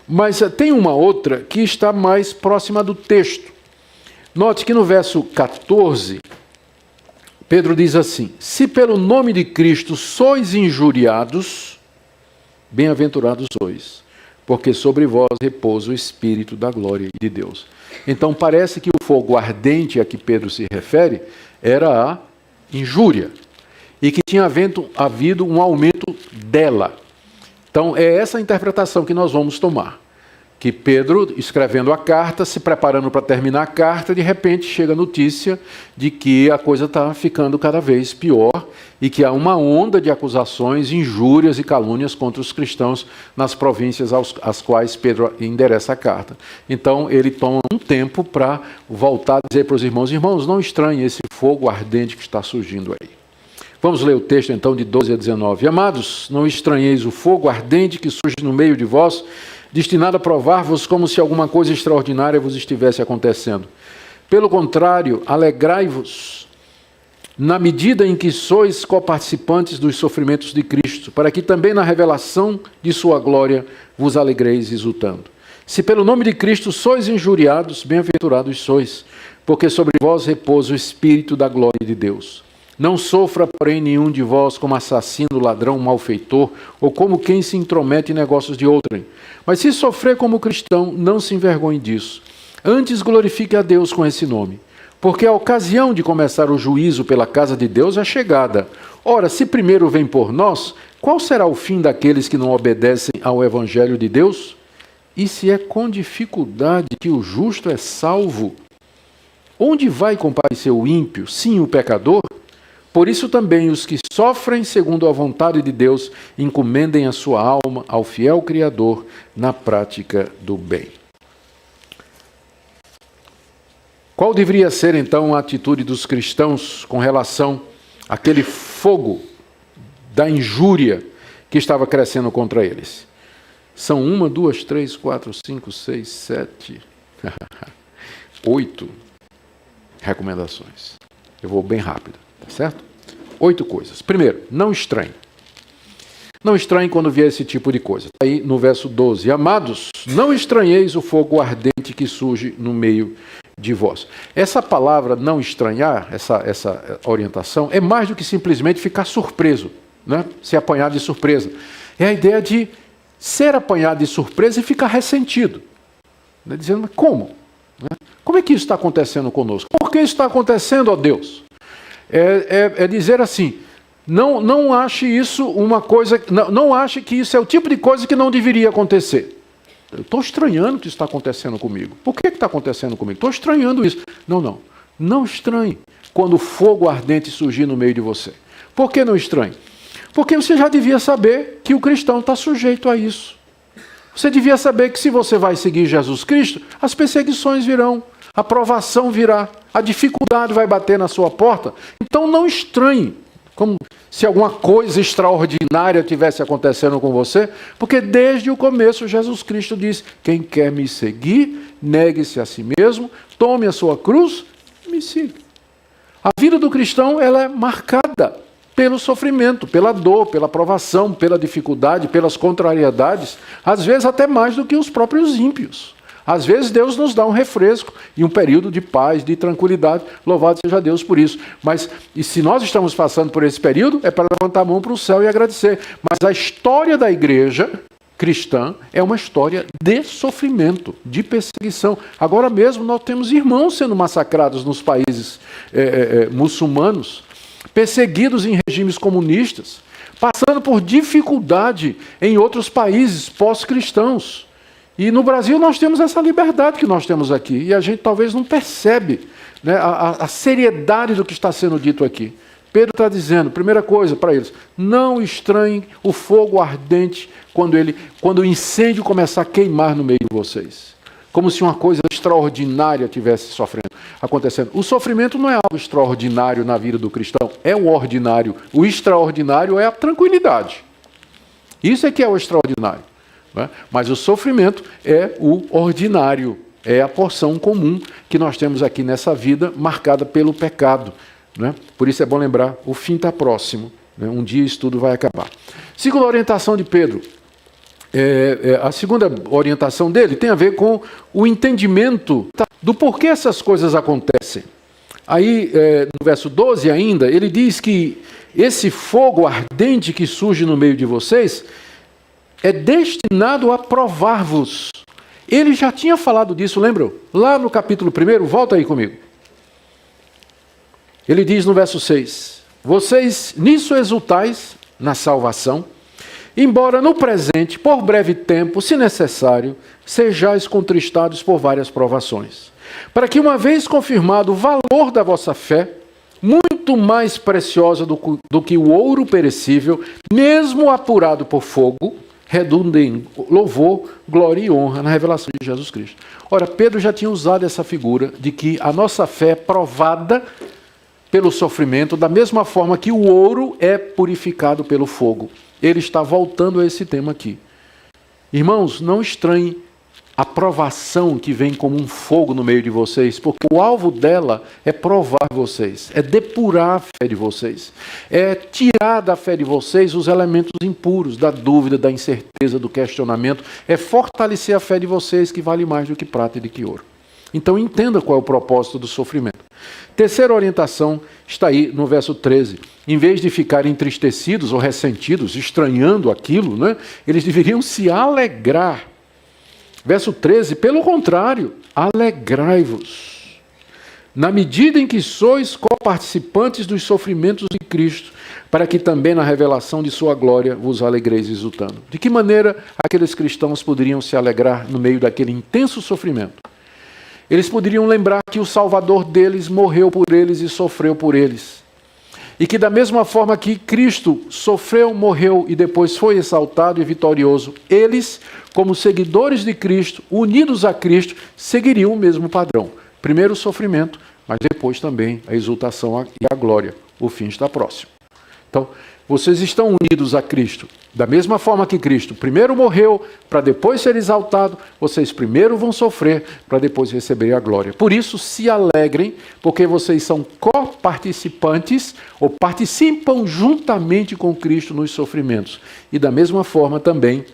S1: mas tem uma outra que está mais próxima do texto. Note que no verso 14, Pedro diz assim: se pelo nome de Cristo sois injuriados, bem-aventurados sois, porque sobre vós repousa o Espírito da glória de Deus. Então parece que o fogo ardente a que Pedro se refere era a injúria, e que tinha havido um aumento dela. Então, é essa interpretação que nós vamos tomar. Que Pedro, escrevendo a carta, se preparando para terminar a carta, de repente chega a notícia de que a coisa está ficando cada vez pior e que há uma onda de acusações, injúrias e calúnias contra os cristãos nas províncias às quais Pedro endereça a carta. Então, ele toma um tempo para voltar a dizer para os irmãos: irmãos, não estranhem esse fogo ardente que está surgindo aí. Vamos ler o texto então de 12 a 19. Amados, não estranheis o fogo ardente que surge no meio de vós, destinado a provar-vos como se alguma coisa extraordinária vos estivesse acontecendo. Pelo contrário, alegrai-vos na medida em que sois coparticipantes dos sofrimentos de Cristo, para que também na revelação de sua glória vos alegreis exultando. Se pelo nome de Cristo sois injuriados, bem-aventurados sois, porque sobre vós repousa o Espírito da glória de Deus. Não sofra, porém, nenhum de vós como assassino, ladrão, malfeitor, ou como quem se intromete em negócios de outrem. Mas se sofrer como cristão, não se envergonhe disso. Antes glorifique a Deus com esse nome. Porque a ocasião de começar o juízo pela casa de Deus é chegada. Ora, se primeiro vem por nós, qual será o fim daqueles que não obedecem ao Evangelho de Deus? E se é com dificuldade que o justo é salvo, onde vai comparecer o ímpio, sim, o pecador? Por isso também os que sofrem segundo a vontade de Deus encomendem a sua alma ao fiel Criador na prática do bem. Qual deveria ser então a atitude dos cristãos com relação àquele fogo da injúria que estava crescendo contra eles? São 1, 2, 3, 4, 5, 6, 7, 8 recomendações. Eu vou bem rápido. Certo? 8 coisas. Primeiro, não estranhe. Não estranhe quando vier esse tipo de coisa. Aí no verso 12. Amados, não estranheis o fogo ardente que surge no meio de vós. Essa palavra não estranhar, essa orientação, é mais do que simplesmente ficar surpreso, né? Ser apanhado de surpresa. É a ideia de ser apanhado de surpresa e ficar ressentido. Né? Dizendo, mas como? Né? Como é que isso está acontecendo conosco? Por que isso está acontecendo, ó Deus? É dizer assim, Não ache isso uma coisa, não ache que isso é o tipo de coisa que não deveria acontecer. Eu estou estranhando o que está acontecendo comigo. Por que está acontecendo comigo? Estou estranhando isso. Não estranhe quando fogo ardente surgir no meio de você. Por que não estranhe? Porque você já devia saber que o cristão está sujeito a isso. Você devia saber que se você vai seguir Jesus Cristo, as perseguições virão, a provação virá, a dificuldade vai bater na sua porta. Então não estranhe, como se alguma coisa extraordinária tivesse acontecendo com você, porque desde o começo Jesus Cristo diz: quem quer me seguir, negue-se a si mesmo, tome a sua cruz e me siga. A vida do cristão, ela é marcada pelo sofrimento, pela dor, pela provação, pela dificuldade, pelas contrariedades, às vezes até mais do que os próprios ímpios. Às vezes Deus nos dá um refresco e um período de paz, de tranquilidade, louvado seja Deus por isso. Mas, e se nós estamos passando por esse período, é para levantar a mão para o céu e agradecer. Mas a história da igreja cristã é uma história de sofrimento, de perseguição. Agora mesmo nós temos irmãos sendo massacrados nos países muçulmanos, perseguidos em regimes comunistas, passando por dificuldade em outros países pós-cristãos. E no Brasil nós temos essa liberdade que nós temos aqui, e a gente talvez não percebe, né, a seriedade do que está sendo dito aqui. Pedro está dizendo, primeira coisa para eles: não estranhem o fogo ardente quando o incêndio começar a queimar no meio de vocês. Como se uma coisa extraordinária estivesse acontecendo. O sofrimento não é algo extraordinário na vida do cristão, é o ordinário. O extraordinário é a tranquilidade. Isso é que é o extraordinário. Né? Mas o sofrimento é o ordinário, é a porção comum que nós temos aqui nessa vida, marcada pelo pecado. Né? Por isso é bom lembrar, o fim está próximo. Né? Um dia isso tudo vai acabar. Segunda orientação de Pedro. A segunda orientação dele tem a ver com o entendimento do porquê essas coisas acontecem. Aí, no verso 12 ainda, ele diz que esse fogo ardente que surge no meio de vocês é destinado a provar-vos. Ele já tinha falado disso, lembram? Lá no capítulo 1, volta aí comigo. Ele diz no verso 6, vocês nisso exultais na salvação, embora no presente, por breve tempo, se necessário, sejais contristados por várias provações, para que uma vez confirmado o valor da vossa fé, muito mais preciosa do que o ouro perecível, mesmo apurado por fogo, redunda em louvor, glória e honra na revelação de Jesus Cristo. Ora, Pedro já tinha usado essa figura de que a nossa fé é provada pelo sofrimento, da mesma forma que o ouro é purificado pelo fogo. Ele está voltando a esse tema aqui. Irmãos, não estranhem a provação que vem como um fogo no meio de vocês, porque o alvo dela é provar vocês, é depurar a fé de vocês, é tirar da fé de vocês os elementos impuros, da dúvida, da incerteza, do questionamento, é fortalecer a fé de vocês, que vale mais do que prata e do que ouro. Então entenda qual é o propósito do sofrimento. Terceira orientação está aí no verso 13. Em vez de ficarem entristecidos ou ressentidos, estranhando aquilo, né, eles deveriam se alegrar. Verso 13, pelo contrário, alegrai-vos, na medida em que sois coparticipantes dos sofrimentos de Cristo, para que também na revelação de sua glória vos alegreis exultando. De que maneira aqueles cristãos poderiam se alegrar no meio daquele intenso sofrimento? Eles poderiam lembrar que o Salvador deles morreu por eles e sofreu por eles. E que da mesma forma que Cristo sofreu, morreu e depois foi exaltado e vitorioso, eles, como seguidores de Cristo, unidos a Cristo, seguiriam o mesmo padrão. Primeiro o sofrimento, mas depois também a exultação e a glória. O fim está próximo. Então, vocês estão unidos a Cristo. Da mesma forma que Cristo primeiro morreu, para depois ser exaltado, vocês primeiro vão sofrer, para depois receber a glória. Por isso, se alegrem, porque vocês são coparticipantes, ou participam juntamente com Cristo nos sofrimentos. E da mesma forma também,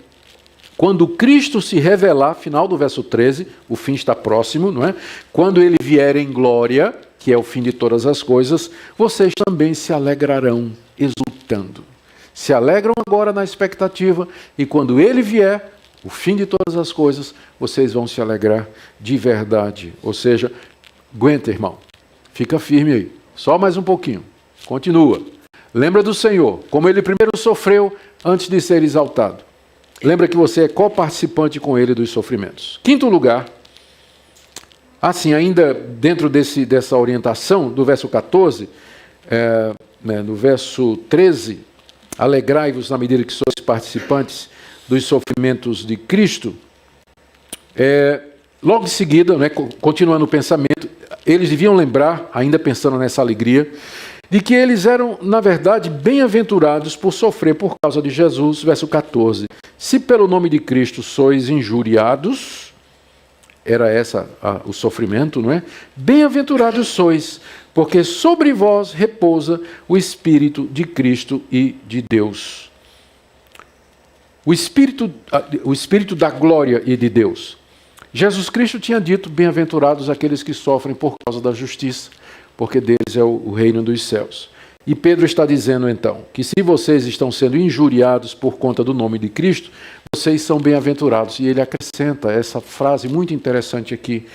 S1: quando Cristo se revelar, final do verso 13, o fim está próximo, não é? Quando ele vier em glória, que é o fim de todas as coisas, vocês também se alegrarão, exultando. Se alegram agora na expectativa, e quando ele vier, o fim de todas as coisas, vocês vão se alegrar de verdade. Ou seja, aguenta, irmão, fica firme aí, só mais um pouquinho, continua. Lembra do Senhor, como Ele primeiro sofreu antes de ser exaltado. Lembra que você é coparticipante com Ele dos sofrimentos. Quinto lugar, assim, ainda dentro dessa orientação, do verso 14, no verso 13, alegrai-vos na medida que sois participantes dos sofrimentos de Cristo. Logo em seguida, continuando o pensamento, eles deviam lembrar, ainda pensando nessa alegria, de que eles eram, na verdade, bem-aventurados por sofrer por causa de Jesus, verso 14. Se pelo nome de Cristo sois injuriados, era o sofrimento, não é? Bem-aventurados sois, porque sobre vós repousa o Espírito de Cristo e de Deus. O Espírito da glória e de Deus. Jesus Cristo tinha dito, bem-aventurados aqueles que sofrem por causa da justiça, porque deles é o reino dos céus. E Pedro está dizendo então, que se vocês estão sendo injuriados por conta do nome de Cristo, vocês são bem-aventurados. E ele acrescenta essa frase muito interessante aqui,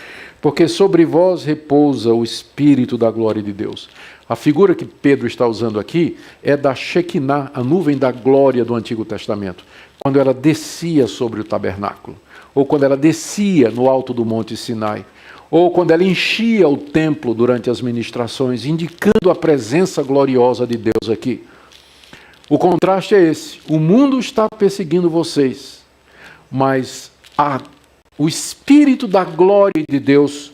S1: porque sobre vós repousa o Espírito da glória de Deus. A figura que Pedro está usando aqui é da Shekinah, a nuvem da glória do Antigo Testamento, quando ela descia sobre o tabernáculo, ou quando ela descia no alto do Monte Sinai, ou quando ela enchia o templo durante as ministrações, indicando a presença gloriosa de Deus aqui. O contraste é esse. O mundo está perseguindo vocês, mas o Espírito da glória de Deus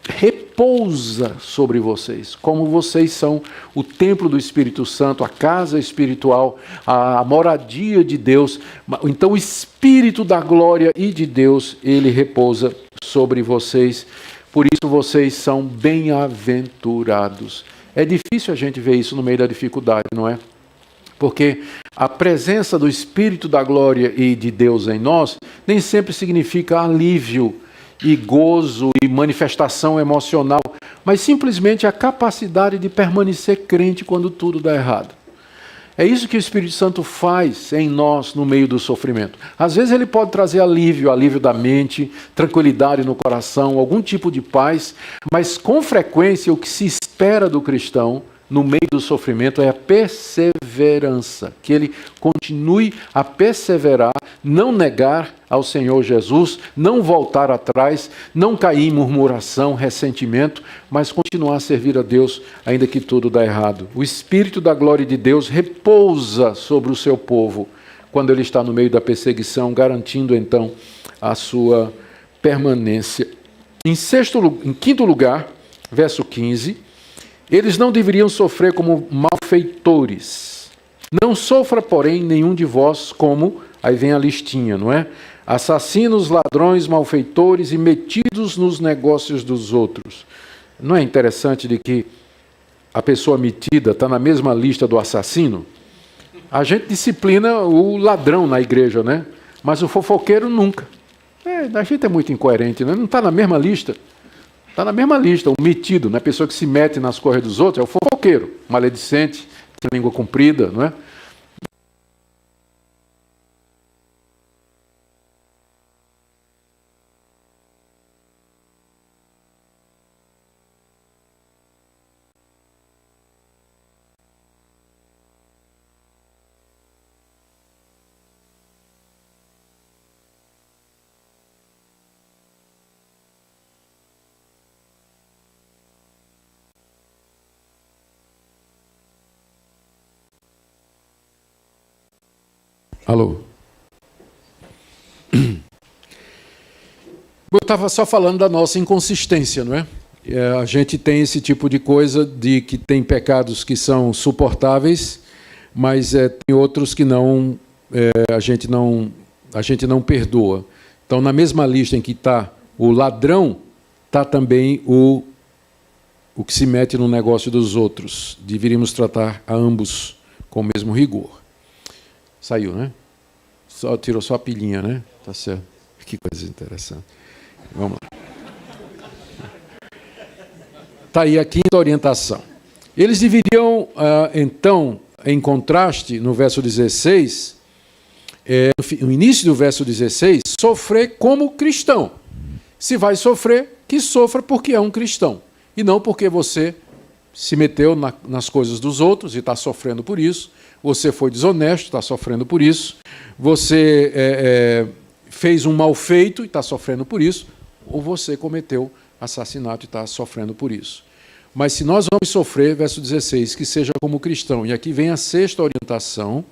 S1: repousa sobre vocês, como vocês são o templo do Espírito Santo, a casa espiritual, a moradia de Deus. Então o Espírito da glória e de Deus, ele repousa sobre vocês. Por isso vocês são bem-aventurados. É difícil a gente ver isso no meio da dificuldade, não é? Porque a presença do Espírito da glória e de Deus em nós nem sempre significa alívio e gozo e manifestação emocional, mas simplesmente a capacidade de permanecer crente quando tudo dá errado. É isso que o Espírito Santo faz em nós no meio do sofrimento. Às vezes ele pode trazer alívio da mente, tranquilidade no coração, algum tipo de paz, mas com frequência o que se espera do cristão no meio do sofrimento é a perseverança, que ele continue a perseverar, não negar ao Senhor Jesus, não voltar atrás, não cair em murmuração, ressentimento, mas continuar a servir a Deus, ainda que tudo dá errado. O Espírito da glória de Deus repousa sobre o seu povo, quando ele está no meio da perseguição, garantindo então a sua permanência. Em quinto lugar, verso 15, eles não deveriam sofrer como malfeitores. Não sofra, porém, nenhum de vós como, aí vem a listinha, não é? Assassinos, ladrões, malfeitores e metidos nos negócios dos outros. Não é interessante de que a pessoa metida está na mesma lista do assassino? A gente disciplina o ladrão na igreja, né? Mas o fofoqueiro nunca. A gente é muito incoerente, né? Não está na mesma lista. Está na mesma lista, o metido, né? A pessoa que se mete nas coisas dos outros, é o fofoqueiro, maledicente, tem língua comprida, não é? Alô? Eu estava só falando da nossa inconsistência, não é? A gente tem esse tipo de coisa de que tem pecados que são suportáveis, mas tem outros que não, a gente não perdoa. Então, na mesma lista em que está o ladrão, está também o que se mete no negócio dos outros. Deveríamos tratar a ambos com o mesmo rigor. Saiu, né? Tirou só a pilhinha, né? Tá certo. Que coisa interessante. Vamos lá. Está aí a quinta orientação. Eles deveriam, então, em contraste, no verso 16, no início do verso 16, sofrer como cristão. Se vai sofrer, que sofra porque é um cristão. E não porque você se meteu nas coisas dos outros e está sofrendo por isso. Você foi desonesto, está sofrendo por isso. Você fez um mal feito e está sofrendo por isso. Ou você cometeu assassinato e está sofrendo por isso. Mas se nós vamos sofrer, verso 16, que seja como cristão. E aqui vem a sexta orientação,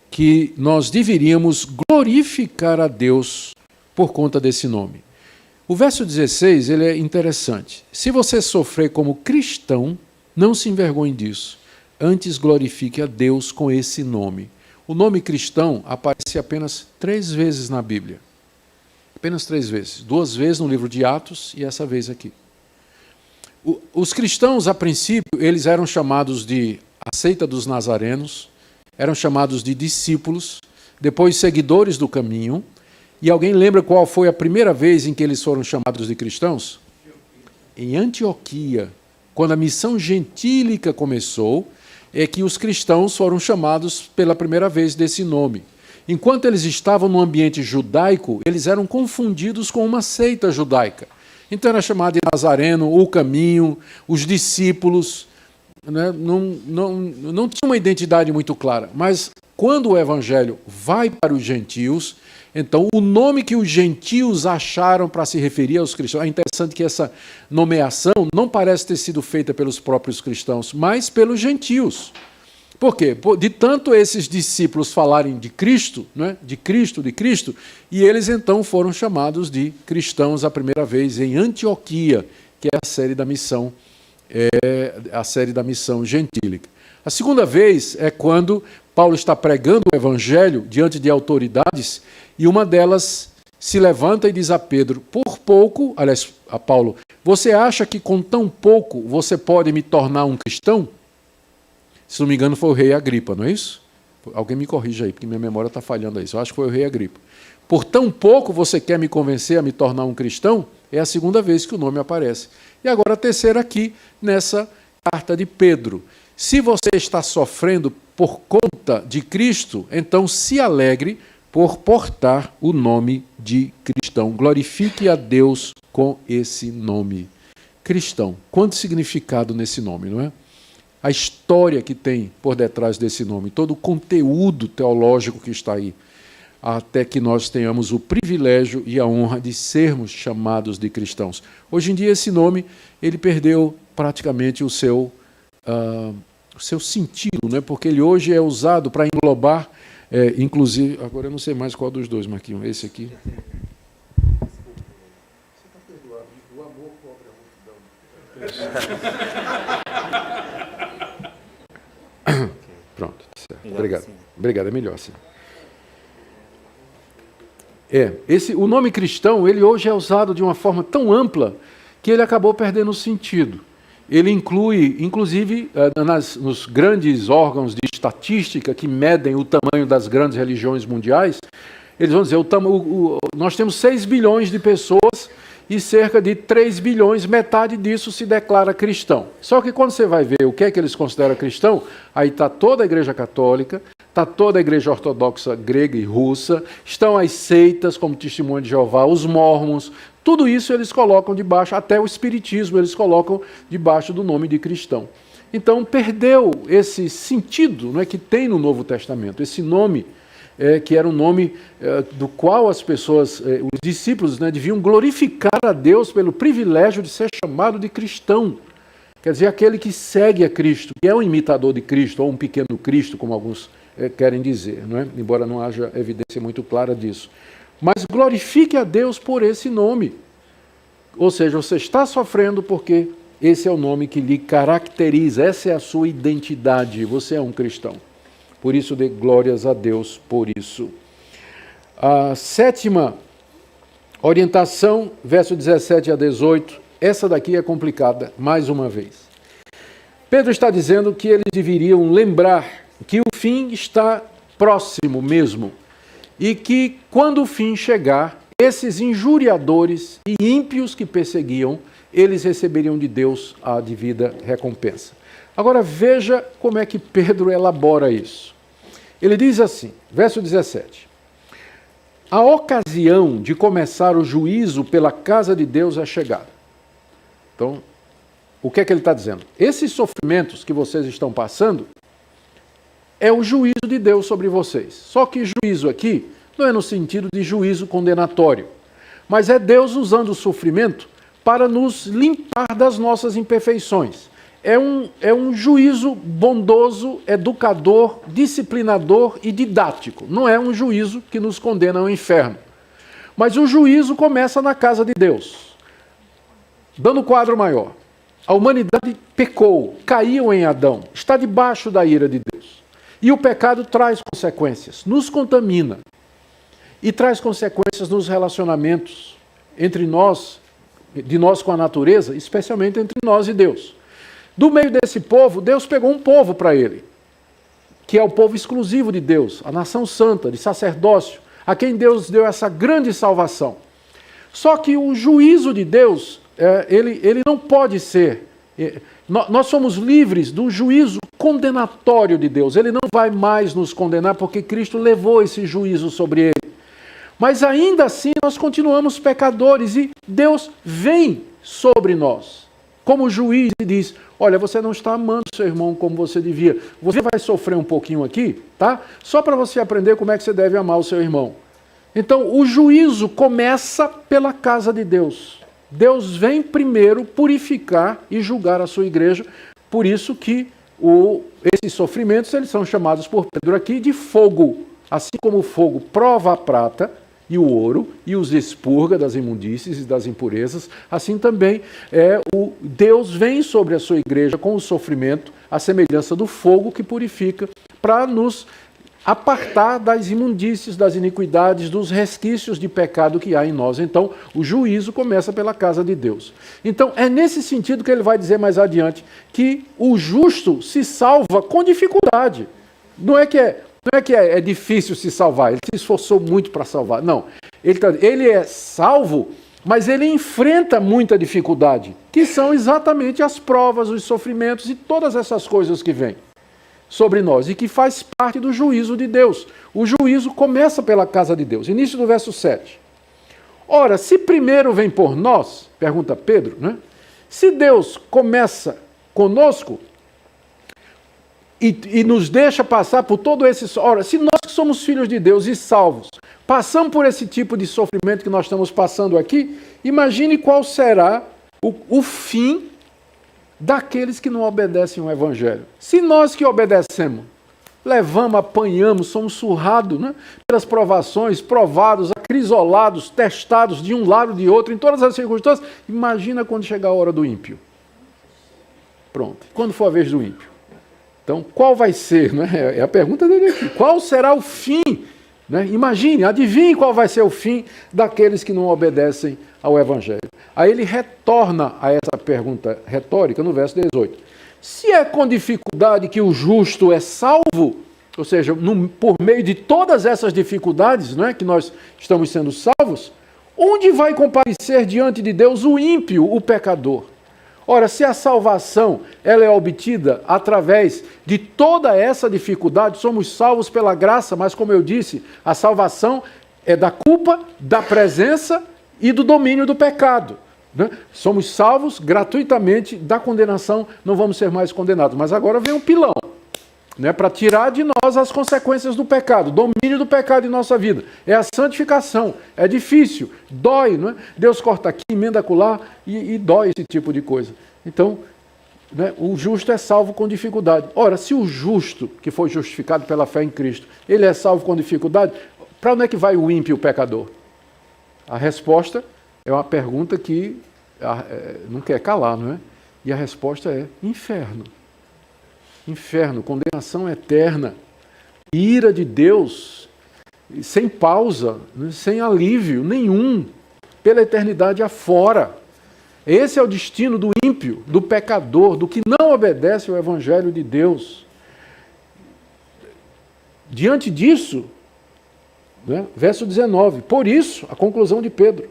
S1: que nós deveríamos glorificar a Deus por conta desse nome. O verso 16 ele é interessante. Se você sofrer como cristão, não se envergonhe disso. Antes glorifique a Deus com esse nome. O nome cristão aparece apenas 3 vezes na Bíblia. Apenas 3 vezes. 2 vezes no livro de Atos e essa vez aqui. Os cristãos, a princípio, eles eram chamados de a seita dos nazarenos, eram chamados de discípulos, depois seguidores do caminho. E alguém lembra qual foi a primeira vez em que eles foram chamados de cristãos? Em Antioquia, quando a missão gentílica começou, é que os cristãos foram chamados pela primeira vez desse nome. Enquanto eles estavam no ambiente judaico, eles eram confundidos com uma seita judaica. Então era chamado de Nazareno, o caminho, os discípulos, né? Não tinha uma identidade muito clara. Mas quando o evangelho vai para os gentios, então o nome que os gentios acharam para se referir aos cristãos, é interessante que essa nomeação não parece ter sido feita pelos próprios cristãos, mas pelos gentios. Por quê? De tanto esses discípulos falarem de Cristo, né? de Cristo, e eles então foram chamados de cristãos a primeira vez em Antioquia, que é a série da missão gentílica. A segunda vez é quando Paulo está pregando o evangelho diante de autoridades e uma delas se levanta e diz a Pedro, por pouco, aliás, a Paulo, você acha que com tão pouco você pode me tornar um cristão? Se não me engano, foi o rei Agripa, não é isso? Alguém me corrija aí, porque minha memória está falhando aí. Eu acho que foi o rei Agripa. Por tão pouco você quer me convencer a me tornar um cristão? É a segunda vez que o nome aparece. E agora a terceira aqui, nessa carta de Pedro. Se você está sofrendo por conta de Cristo, então se alegre por portar o nome de cristão. Glorifique a Deus com esse nome. Cristão. Quanto significado nesse nome, não é? A história que tem por detrás desse nome, todo o conteúdo teológico que está aí, até que nós tenhamos o privilégio e a honra de sermos chamados de cristãos. Hoje em dia esse nome ele perdeu praticamente o seu sentido, né? Porque ele hoje é usado para englobar, inclusive, agora eu não sei mais qual dos dois, Marquinhos, esse aqui. Você está perdoado, o amor cobre a multidão. Pronto, certo. Obrigado. Obrigado, é melhor assim. O nome cristão, ele hoje é usado de uma forma tão ampla que ele acabou perdendo o sentido. Ele inclui, inclusive, nos grandes órgãos de estatística que medem o tamanho das grandes religiões mundiais, eles vão dizer, nós temos 6 bilhões de pessoas e cerca de 3 bilhões, metade disso se declara cristão. Só que quando você vai ver o que é que eles consideram cristão, aí está toda a Igreja Católica, está toda a Igreja Ortodoxa grega e russa, estão as seitas como Testemunho de Jeová, os mormons, tudo isso eles colocam debaixo, até o espiritismo eles colocam debaixo do nome de cristão. Então perdeu esse sentido, não é, que tem no Novo Testamento, esse nome que era um nome do qual as pessoas, os discípulos, né, deviam glorificar a Deus pelo privilégio de ser chamado de cristão. Quer dizer, aquele que segue a Cristo, que é um imitador de Cristo, ou um pequeno Cristo, como alguns querem dizer, não é? Embora não haja evidência muito clara disso. Mas glorifique a Deus por esse nome. Ou seja, você está sofrendo porque esse é o nome que lhe caracteriza, essa é a sua identidade, você é um cristão. Por isso, dê glórias a Deus por isso. A sétima orientação, verso 17 a 18, essa daqui é complicada, mais uma vez. Pedro está dizendo que eles deveriam lembrar que o fim está próximo mesmo, e que quando o fim chegar, esses injuriadores e ímpios que perseguiam, eles receberiam de Deus a devida recompensa. Agora veja como é que Pedro elabora isso. Ele diz assim, verso 17, a ocasião de começar o juízo pela casa de Deus é chegada. Então, o que é que ele está dizendo? Esses sofrimentos que vocês estão passando é o juízo de Deus sobre vocês. Só que juízo aqui não é no sentido de juízo condenatório, mas é Deus usando o sofrimento para nos limpar das nossas imperfeições. É um juízo bondoso, educador, disciplinador e didático. Não é um juízo que nos condena ao inferno. Mas o juízo começa na casa de Deus. Dando quadro maior. A humanidade pecou, caiu em Adão, está debaixo da ira de Deus. E o pecado traz consequências, nos contamina. E traz consequências nos relacionamentos entre nós, de nós com a natureza, especialmente entre nós e Deus. Do meio desse povo, Deus pegou um povo para ele, que é o povo exclusivo de Deus, a nação santa, de sacerdócio, a quem Deus deu essa grande salvação. Só que o juízo de Deus, ele não pode ser... Nós somos livres do juízo condenatório de Deus. Ele não vai mais nos condenar porque Cristo levou esse juízo sobre ele. Mas ainda assim nós continuamos pecadores e Deus vem sobre nós como juiz e diz: olha, você não está amando seu irmão como você devia. Você vai sofrer um pouquinho aqui, tá? Só para você aprender como é que você deve amar o seu irmão. Então o juízo começa pela casa de Deus. Deus vem primeiro purificar e julgar a sua igreja. Por isso que esses sofrimentos eles são chamados por Pedro aqui de fogo. Assim como o fogo prova a prata e o ouro e os expurga das imundícies e das impurezas, assim também Deus vem sobre a sua igreja com o sofrimento, a semelhança do fogo que purifica, para nos apartar das imundícies, das iniquidades, dos resquícios de pecado que há em nós. Então, o juízo começa pela casa de Deus. Então, é nesse sentido que ele vai dizer mais adiante que o justo se salva com dificuldade. Não é que é difícil se salvar, ele se esforçou muito para salvar. Não, ele é salvo, mas ele enfrenta muita dificuldade, que são exatamente as provas, os sofrimentos e todas essas coisas que vêm sobre nós e que faz parte do juízo de Deus. O juízo começa pela casa de Deus. Início do verso 7. Ora, se primeiro vem por nós, pergunta Pedro, né? Se Deus começa conosco e nos deixa passar por todo esse... Ora, se nós que somos filhos de Deus e salvos, passamos por esse tipo de sofrimento que nós estamos passando aqui, imagine qual será o fim daqueles que não obedecem ao Evangelho. Se nós que obedecemos, levamos, apanhamos, somos surrados, né, pelas provações, provados, acrisolados, testados de um lado de outro, em todas as circunstâncias, imagina quando chegar a hora do ímpio. Pronto. Quando for a vez do ímpio. Então, qual vai ser? Né? É a pergunta dele aqui. Qual será o fim? Né? Imagine, adivinhe qual vai ser o fim daqueles que não obedecem ao Evangelho. Aí ele retorna a essa pergunta retórica no verso 18. Se é com dificuldade que o justo é salvo, ou seja, por meio de todas essas dificuldades, não é, que nós estamos sendo salvos, onde vai comparecer diante de Deus o ímpio, o pecador? Ora, se a salvação ela é obtida através de toda essa dificuldade, somos salvos pela graça, mas como eu disse, a salvação é da culpa, da presença e do domínio do pecado. Né? Somos salvos gratuitamente da condenação, não vamos ser mais condenados. Mas agora vem um pilão, né, para tirar de nós as consequências do pecado, domínio do pecado em nossa vida. É a santificação, é difícil, dói, não é? Deus corta aqui, emenda acolá e dói esse tipo de coisa. Então, né, o justo é salvo com dificuldade. Ora, se o justo, que foi justificado pela fé em Cristo, ele é salvo com dificuldade, para onde é que vai o ímpio, o pecador? A resposta é uma pergunta que não quer calar, não é? E a resposta é inferno. Inferno, condenação eterna, ira de Deus, sem pausa, sem alívio nenhum, pela eternidade afora. Esse é o destino do ímpio, do pecador, do que não obedece ao Evangelho de Deus. Diante disso, né, verso 19, por isso, a conclusão de Pedro,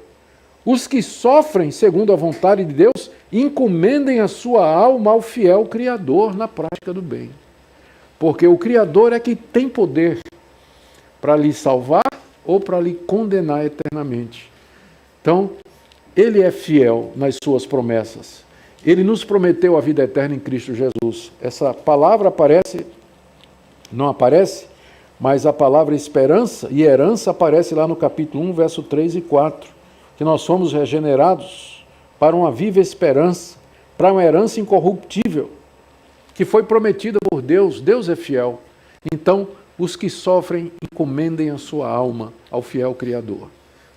S1: os que sofrem segundo a vontade de Deus, encomendem a sua alma ao fiel Criador na prática do bem. Porque o Criador é que tem poder para lhe salvar ou para lhe condenar eternamente. Então, ele é fiel nas suas promessas. Ele nos prometeu a vida eterna em Cristo Jesus. Essa palavra aparece, não aparece, mas a palavra esperança e herança aparece lá no capítulo 1, verso 3 e 4, que nós somos regenerados para uma viva esperança, para uma herança incorruptível, que foi prometida por Deus. Deus é fiel. Então, os que sofrem, encomendem a sua alma ao fiel Criador,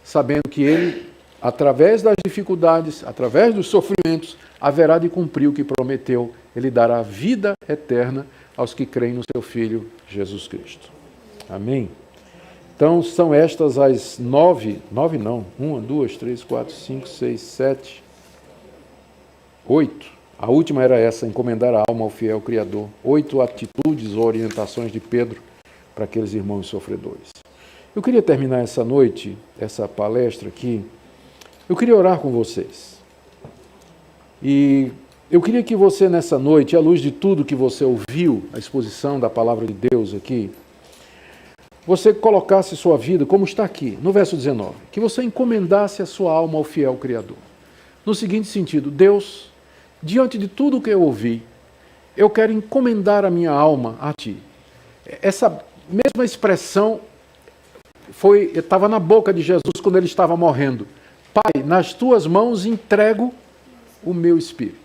S1: sabendo que Ele, através das dificuldades, através dos sofrimentos, haverá de cumprir o que prometeu. Ele dará vida eterna aos que creem no seu Filho, Jesus Cristo. Amém? Então, são estas as 9 não, 1, 2, 3, 4, 5, 6, 7, 8. A última era essa, encomendar a alma ao fiel Criador. 8 atitudes ou orientações de Pedro para aqueles irmãos sofredores. Eu queria terminar essa noite, essa palestra aqui, eu queria orar com vocês. E eu queria que você nessa noite, à luz de tudo que você ouviu, a exposição da palavra de Deus aqui, você colocasse sua vida, como está aqui, no verso 19, que você encomendasse a sua alma ao fiel Criador. No seguinte sentido: Deus, diante de tudo que eu ouvi, eu quero encomendar a minha alma a Ti. Essa mesma expressão estava na boca de Jesus quando ele estava morrendo. Pai, nas Tuas mãos entrego o meu espírito.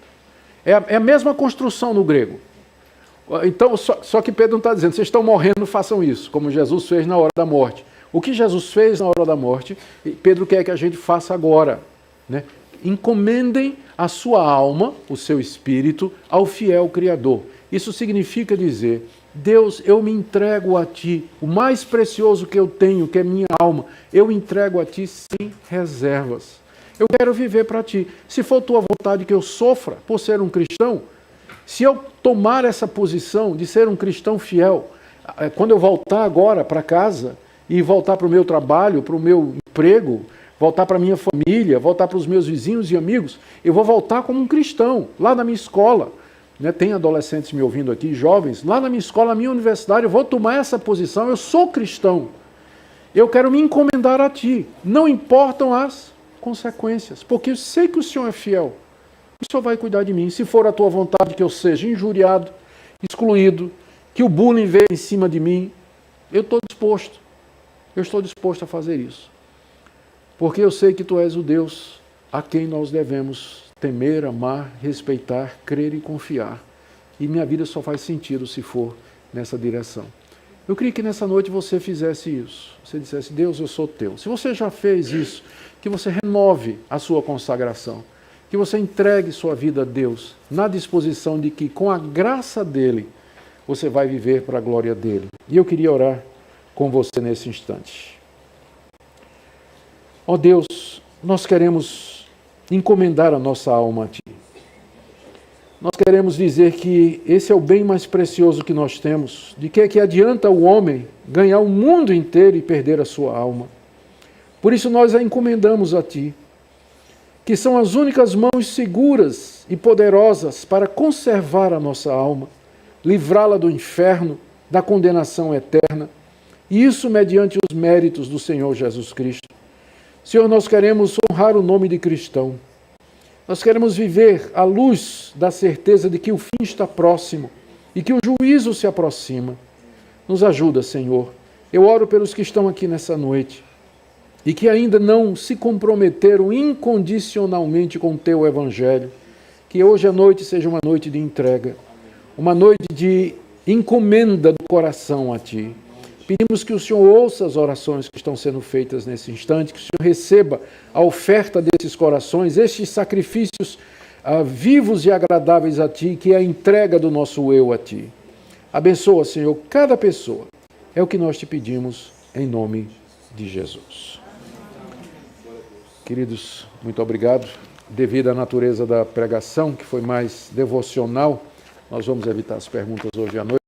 S1: É a mesma construção no grego. Então, só que Pedro não está dizendo, vocês estão morrendo, façam isso, como Jesus fez na hora da morte. O que Jesus fez na hora da morte, Pedro quer que a gente faça agora, né? Encomendem a sua alma, o seu espírito, ao fiel Criador. Isso significa dizer: Deus, eu me entrego a Ti, o mais precioso que eu tenho, que é minha alma, eu entrego a Ti sem reservas. Eu quero viver para Ti. Se for Tua vontade que eu sofra por ser um cristão, se eu tomar essa posição de ser um cristão fiel, quando eu voltar agora para casa e voltar para o meu trabalho, para o meu emprego, voltar para a minha família, voltar para os meus vizinhos e amigos, eu vou voltar como um cristão, lá na minha escola. Tem adolescentes me ouvindo aqui, jovens, lá na minha escola, na minha universidade, eu vou tomar essa posição, eu sou cristão. Eu quero me encomendar a Ti, não importam as consequências, porque eu sei que o Senhor é fiel. O Senhor vai cuidar de mim. Se for a Tua vontade que eu seja injuriado, excluído, que o bullying venha em cima de mim, eu estou disposto. Eu estou disposto a fazer isso. Porque eu sei que Tu és o Deus a quem nós devemos temer, amar, respeitar, crer e confiar. E minha vida só faz sentido se for nessa direção. Eu queria que nessa noite você fizesse isso. Você dissesse: Deus, eu sou Teu. Se você já fez isso, que você renove a sua consagração. Que você entregue sua vida a Deus, na disposição de que, com a graça dEle, você vai viver para a glória dEle. E eu queria orar com você nesse instante. Ó Deus, nós queremos encomendar a nossa alma a Ti. Nós queremos dizer que esse é o bem mais precioso que nós temos. De que adianta o homem ganhar o mundo inteiro e perder a sua alma? Por isso nós a encomendamos a Ti, que são as únicas mãos seguras e poderosas para conservar a nossa alma, livrá-la do inferno, da condenação eterna, e isso mediante os méritos do Senhor Jesus Cristo. Senhor, nós queremos honrar o nome de cristão. Nós queremos viver à luz da certeza de que o fim está próximo e que o juízo se aproxima. Nos ajuda, Senhor. Eu oro pelos que estão aqui nessa noite e que ainda não se comprometeram incondicionalmente com o Teu Evangelho. Que hoje à noite seja uma noite de entrega, uma noite de encomenda do coração a Ti. Pedimos que o Senhor ouça as orações que estão sendo feitas nesse instante, que o Senhor receba a oferta desses corações, estes sacrifícios vivos e agradáveis a Ti, que é a entrega do nosso eu a Ti. Abençoa, Senhor, cada pessoa. É o que nós Te pedimos, em nome de Jesus. Queridos, muito obrigado. Devido à natureza da pregação, que foi mais devocional, nós vamos evitar as perguntas hoje à noite.